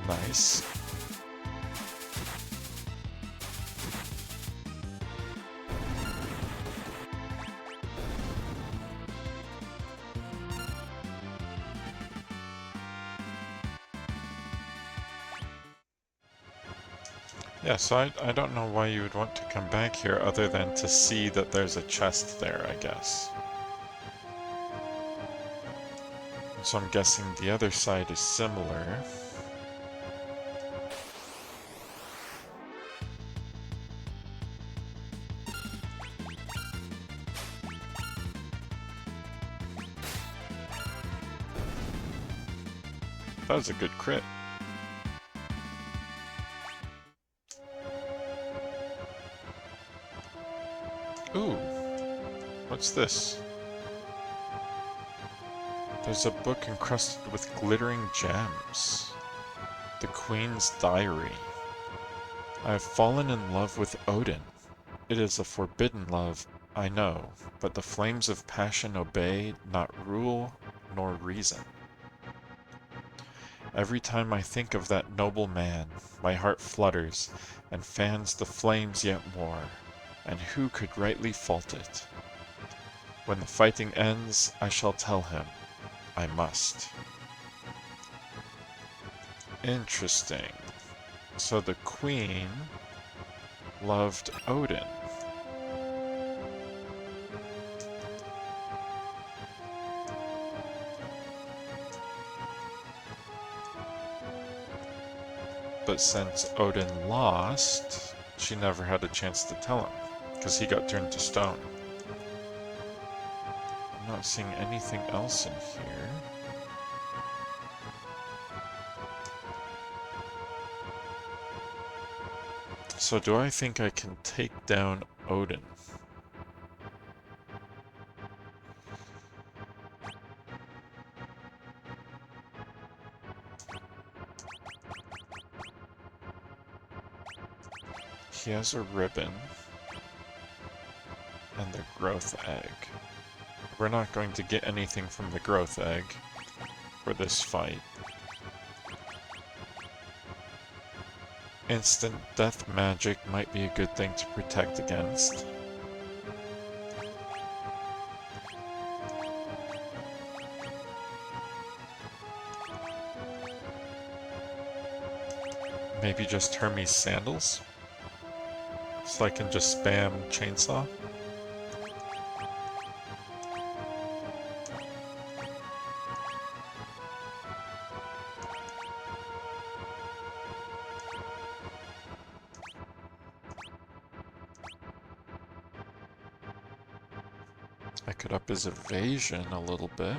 Nice. Yeah, so I don't know why you would want to come back here other than to see that there's a chest there, I guess. So I'm guessing the other side is similar. That was a good crit. Ooh, what's this? There's a book encrusted with glittering gems. The Queen's Diary. I have fallen in love with Odin. It is a forbidden love, I know, but the flames of passion obey not rule nor reason. Every time I think of that noble man, my heart flutters and fans the flames yet more, and who could rightly fault it? When the fighting ends, I shall tell him, I must. Interesting. So the queen loved Odin. But since Odin lost, she never had a chance to tell him, because he got turned to stone. I'm not seeing anything else in here. So do I think I can take down Odin? He has a ribbon and the growth egg. We're not going to get anything from the growth egg for this fight. Instant death magic might be a good thing to protect against. Maybe just Hermes sandals? So I can just spam chainsaw? I could up his evasion a little bit.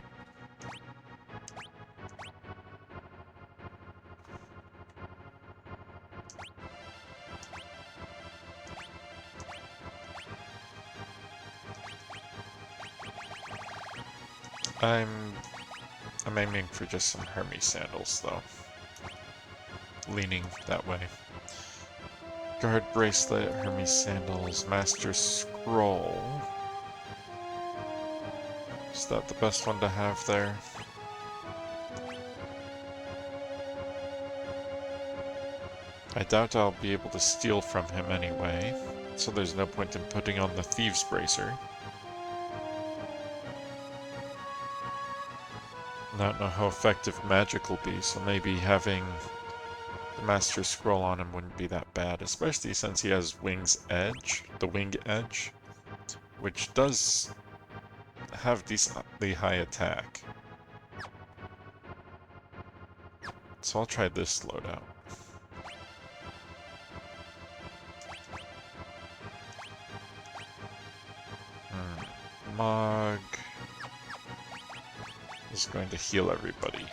I'm aiming for just some Hermes sandals, though. Leaning that way. Guard bracelet, Hermes sandals, Master Scroll. Is that the best one to have there? I doubt I'll be able to steal from him anyway, so there's no point in putting on the Thieves' Bracer. I don't know how effective magic will be, so maybe having the Master Scroll on him wouldn't be that bad, especially since he has Wing's Edge, the Wing Edge, which does have decently high attack. So I'll try this loadout. Mog is going to heal everybody.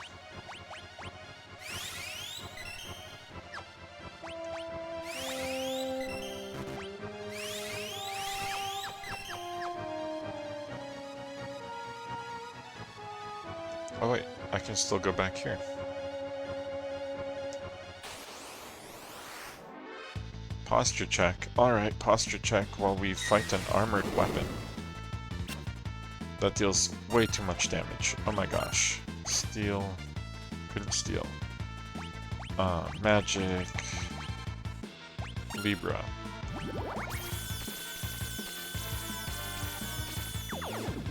Oh wait, I can still go back here. Posture check. Alright, posture check while we fight an armored weapon. That deals way too much damage. Oh my gosh. Steal. Couldn't steal. Magic. Libra.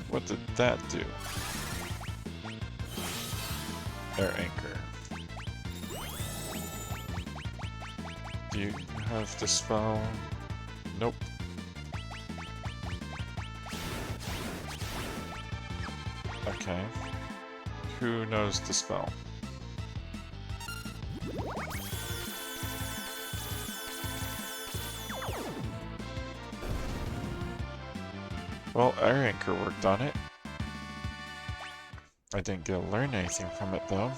What did that do? Air anchor. Do you have Dispel? Nope. Okay. Who knows Dispel? Well, Air Anchor worked on it. I didn't get to learn anything from it, though.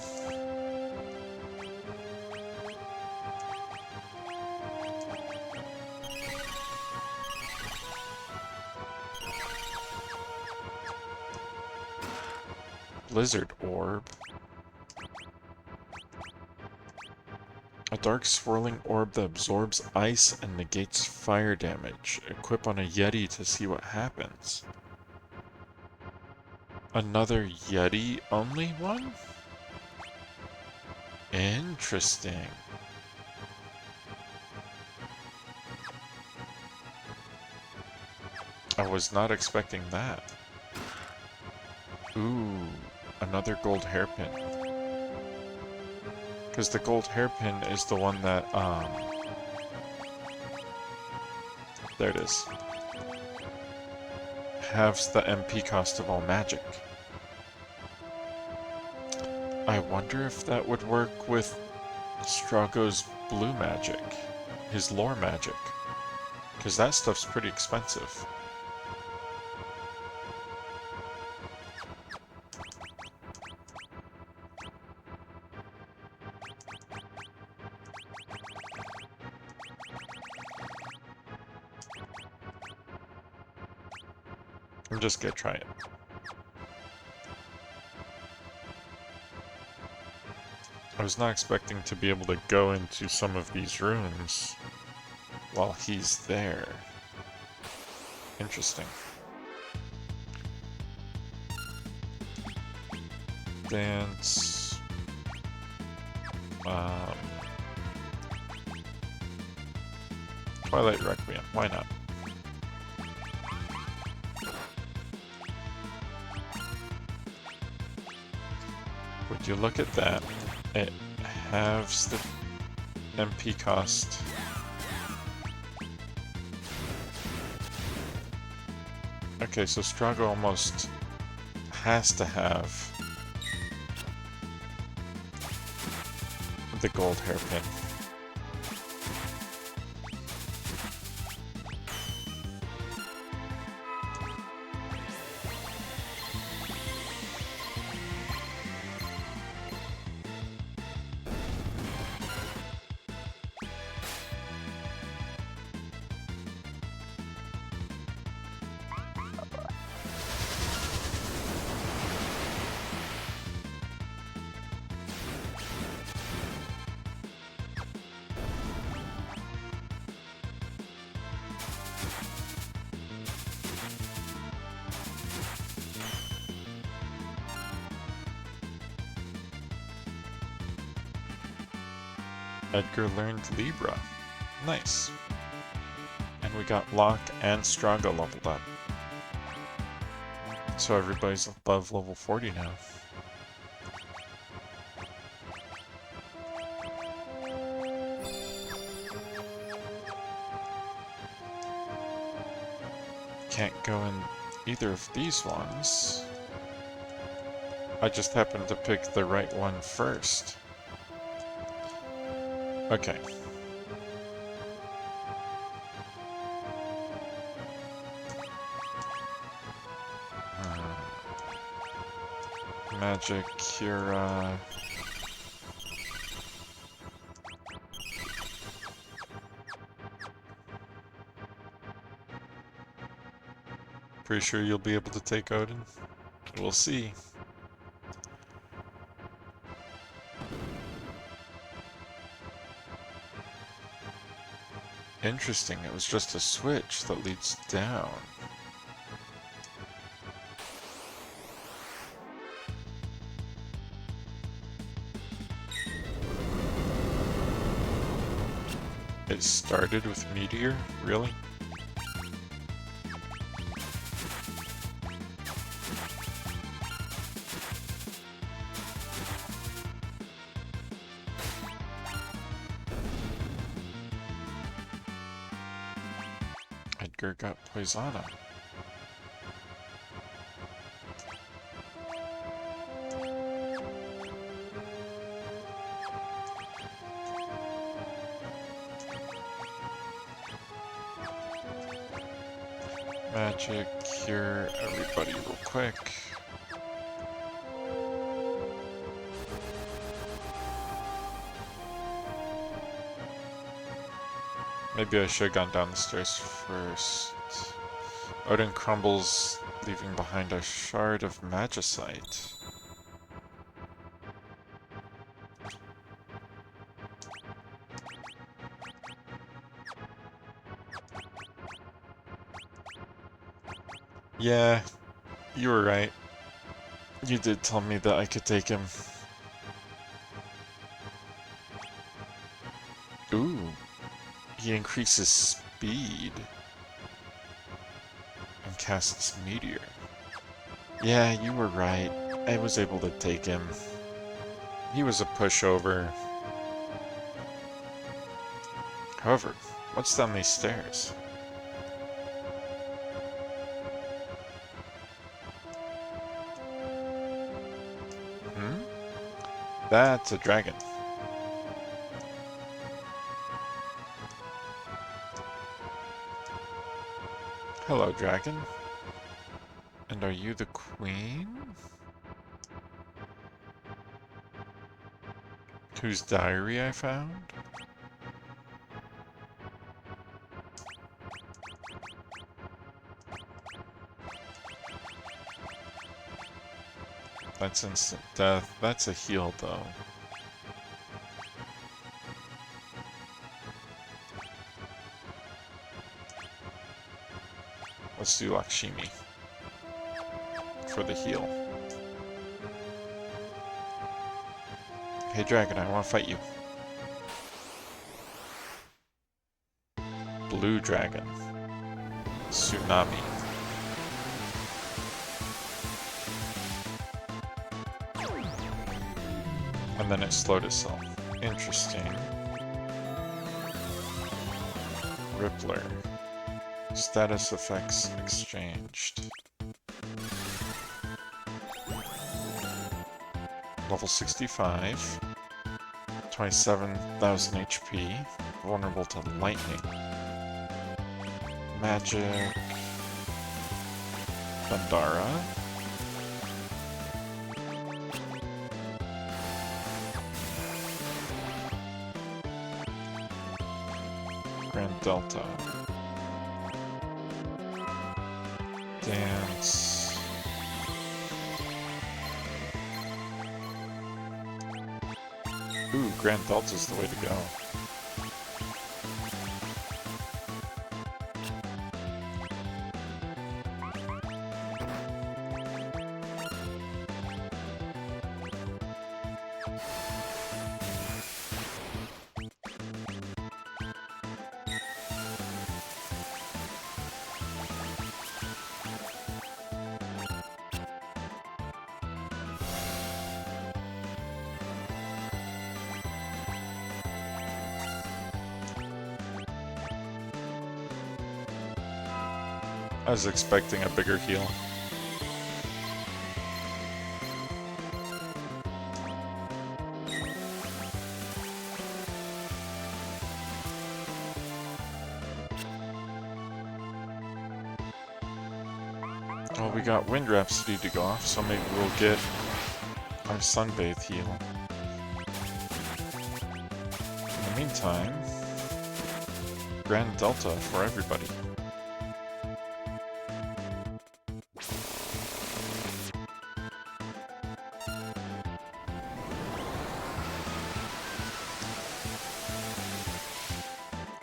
Blizzard Orb. A dark swirling orb that absorbs ice and negates fire damage. Equip on a Yeti to see what happens. Another Yeti only one? Interesting. I was not expecting that. Ooh, another gold hairpin. Because the gold hairpin is the one that, there it is. Halves the MP cost of all magic. I wonder if that would work with Strago's blue magic, his lore magic. Because that stuff's pretty expensive. I'm just gonna try it. I was not expecting to be able to go into some of these rooms while he's there. Interesting. Dance. Twilight Requiem, why not? Would you look at that? It halves the MP cost. Okay, so Strago almost has to have the gold hairpin. Edgar learned Libra. Nice. And we got Locke and Strago leveled up. So everybody's above level 40 now. Can't go in either of these ones. I just happened to pick the right one first. Okay. Magic, Kira. Pretty sure you'll be able to take Odin. We'll see. Interesting, it was just a switch that leads down. It started with Meteor? Really? Edgar got Poisona. Magic, cure everybody real quick. Maybe I should have gone down the stairs first. Odin crumbles, leaving behind a shard of Magicite. Yeah, you were right. You did tell me that I could take him. Ooh, he increases speed and casts Meteor. Yeah, you were right. I was able to take him. He was a pushover. However, what's down these stairs? Hmm? That's a dragon. Hello, dragon. And are you the queen? Whose diary I found? That's instant death. That's a heal, though. Let's do Lakshmi for the heal. Hey, dragon, I want to fight you. Blue dragon. Tsunami. And then it slowed itself. Interesting. Rippler. Status effects exchanged. Level 65. 27,000 HP. Vulnerable to lightning. Magic. Bandara. Grand Delta. Dance. Ooh, Grand Delta's the way to go. I was expecting a bigger heal. Well, we got Wind Rhapsody to go off, so maybe we'll get our Sunbathe heal. In the meantime, Grand Delta for everybody.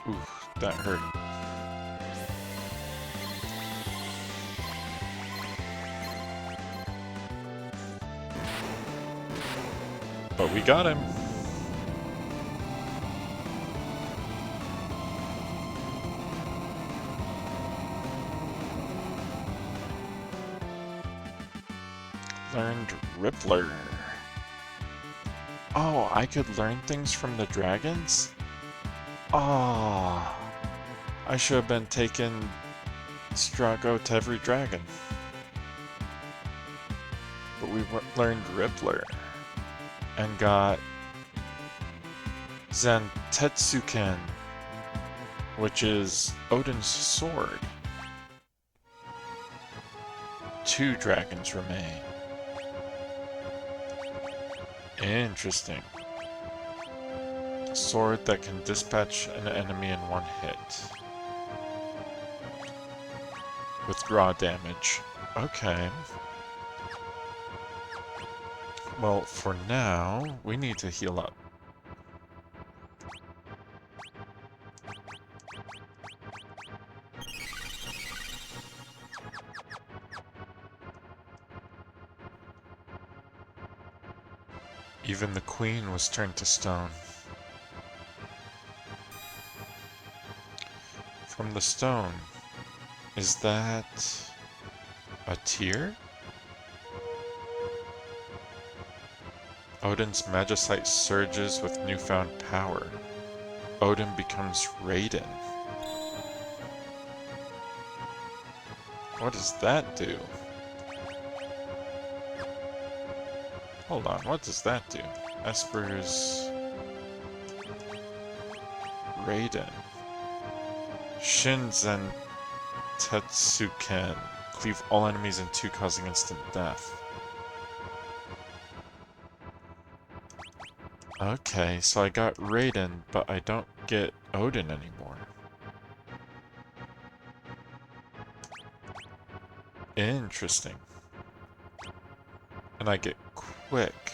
Oof, that hurt. But we got him. Learned Rippler. Oh, I could learn things from the dragons? Oh, I should have been taking Strago to every dragon. But we learned Rippler. And got Zantetsuken, which is Odin's sword. 2 dragons remain. Interesting. A sword that can dispatch an enemy in 1 hit. Withdraw damage. Okay. Well, for now, we need to heal up. Even the queen was turned to stone. From the stone, is that a tear? Odin's Magicite surges with newfound power. Odin becomes Raiden. What does that do? Hold on, what does that do? Esper's Raiden. Shinzen Tetsuken. Cleave all enemies in two, causing instant death. Okay, so I got Raiden, but I don't get Odin anymore. Interesting. And I get Quick.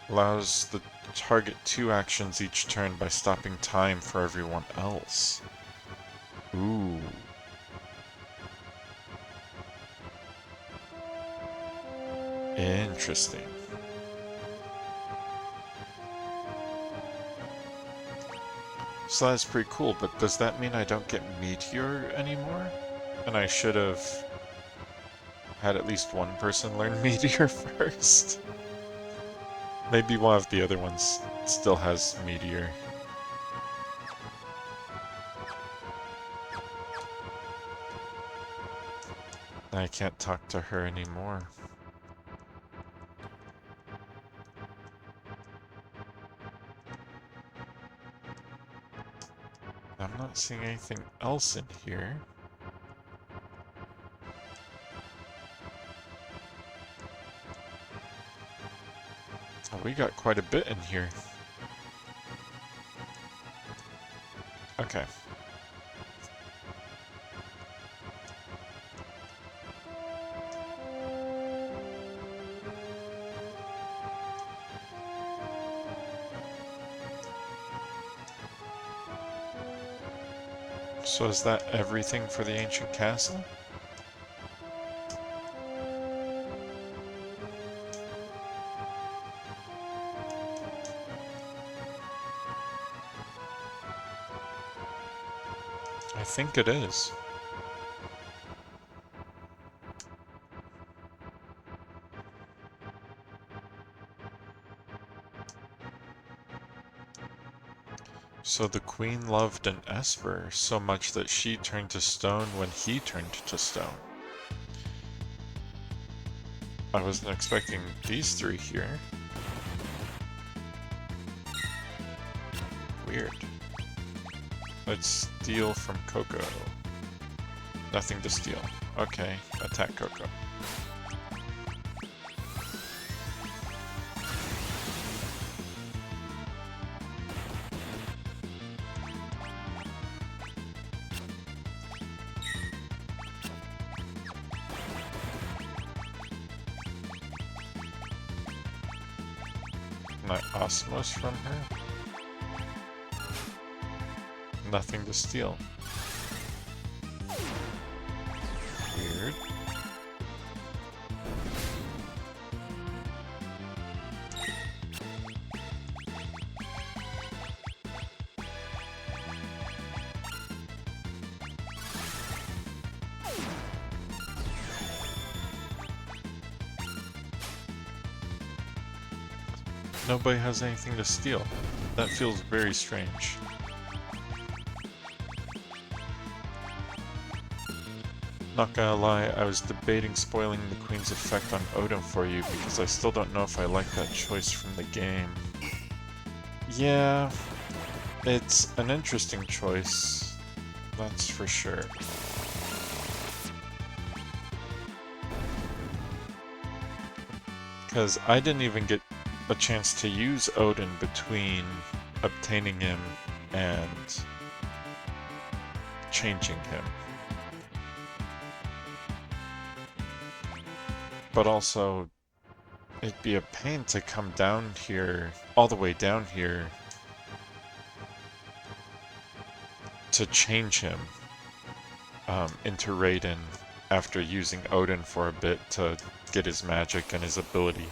Allows the target 2 actions each turn by stopping time for everyone else. Ooh. Interesting. So that's pretty cool, but does that mean I don't get Meteor anymore? And I should have had at least one person learn Meteor first. Maybe one of the other ones still has Meteor. I can't talk to her anymore. I'm not seeing anything else in here. Oh, we got quite a bit in here. Okay. So is that everything for the ancient castle? I think it is. So the queen loved an Esper so much that she turned to stone when he turned to stone. I wasn't expecting these three here. Weird. Let's steal from Coco. Nothing to steal. Okay, attack Coco. My Osmos from her? Nothing to steal. Weird. Nobody has anything to steal. That feels very strange. Not gonna lie, I was debating spoiling the Queen's effect on Odin for you because I still don't know if I like that choice from the game. Yeah, it's an interesting choice, that's for sure. Because I didn't even get a chance to use Odin between obtaining him and changing him. But also, it'd be a pain to come down here, all the way down here, to change him into Raiden after using Odin for a bit to get his magic and his ability.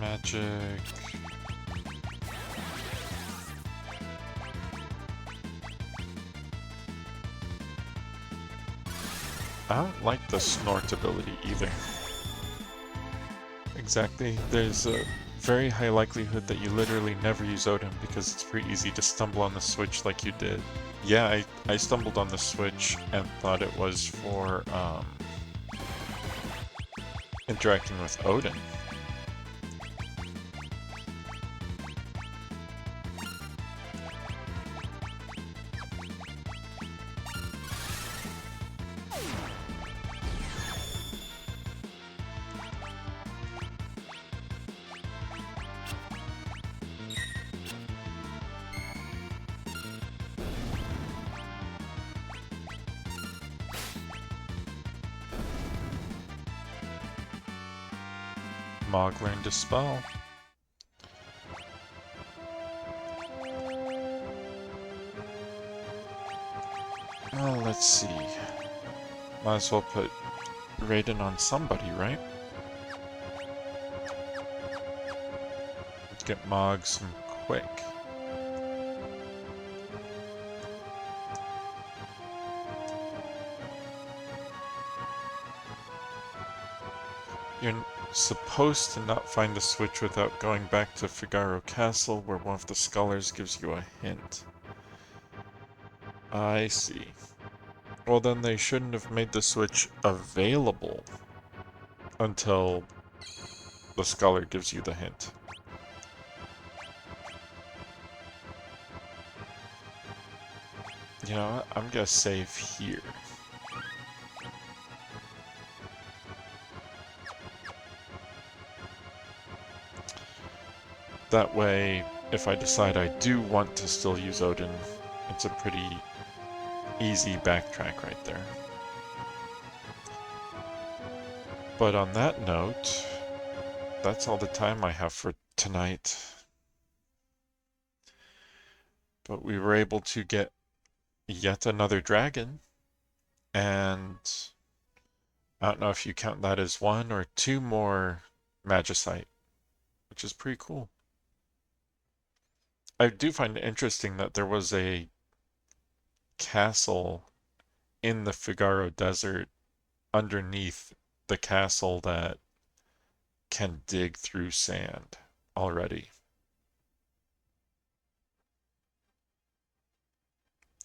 Magic. I don't like the snort ability either. Exactly. There's a very high likelihood that you literally never use Odin because it's pretty easy to stumble on the switch like you did. Yeah, I stumbled on the switch and thought it was for interacting with Odin. Mog learned a spell. Well, let's see. Might as well put Raiden on somebody, right? Let's get Mog some quick. You're supposed to not find the switch without going back to Figaro Castle, where one of the scholars gives you a hint. I see. Well, then they shouldn't have made the switch available until the scholar gives you the hint. You know what? I'm gonna save here. That way, if I decide I do want to still use Odin, it's a pretty easy backtrack right there. But on that note, that's all the time I have for tonight. But we were able to get yet another dragon, and I don't know if you count that as one or two more Magicite, which is pretty cool. I do find it interesting that there was a castle in the Figaro Desert underneath the castle that can dig through sand already.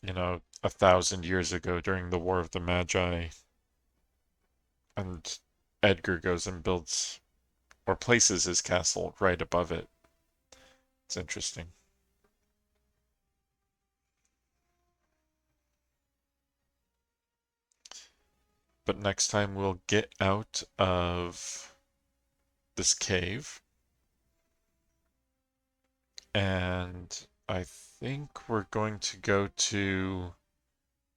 You know, 1,000 years ago during the War of the Magi, and Edgar goes and builds or places his castle right above it. It's interesting. But next time we'll get out of this cave, and I think we're going to go to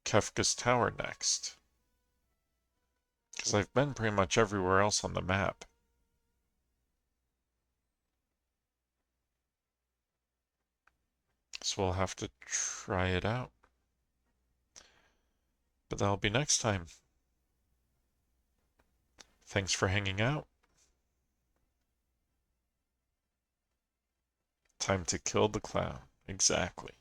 Kefka's Tower next, because I've been pretty much everywhere else on the map. So we'll have to try it out. But that'll be next time. Thanks for hanging out. Time to kill the clown. Exactly.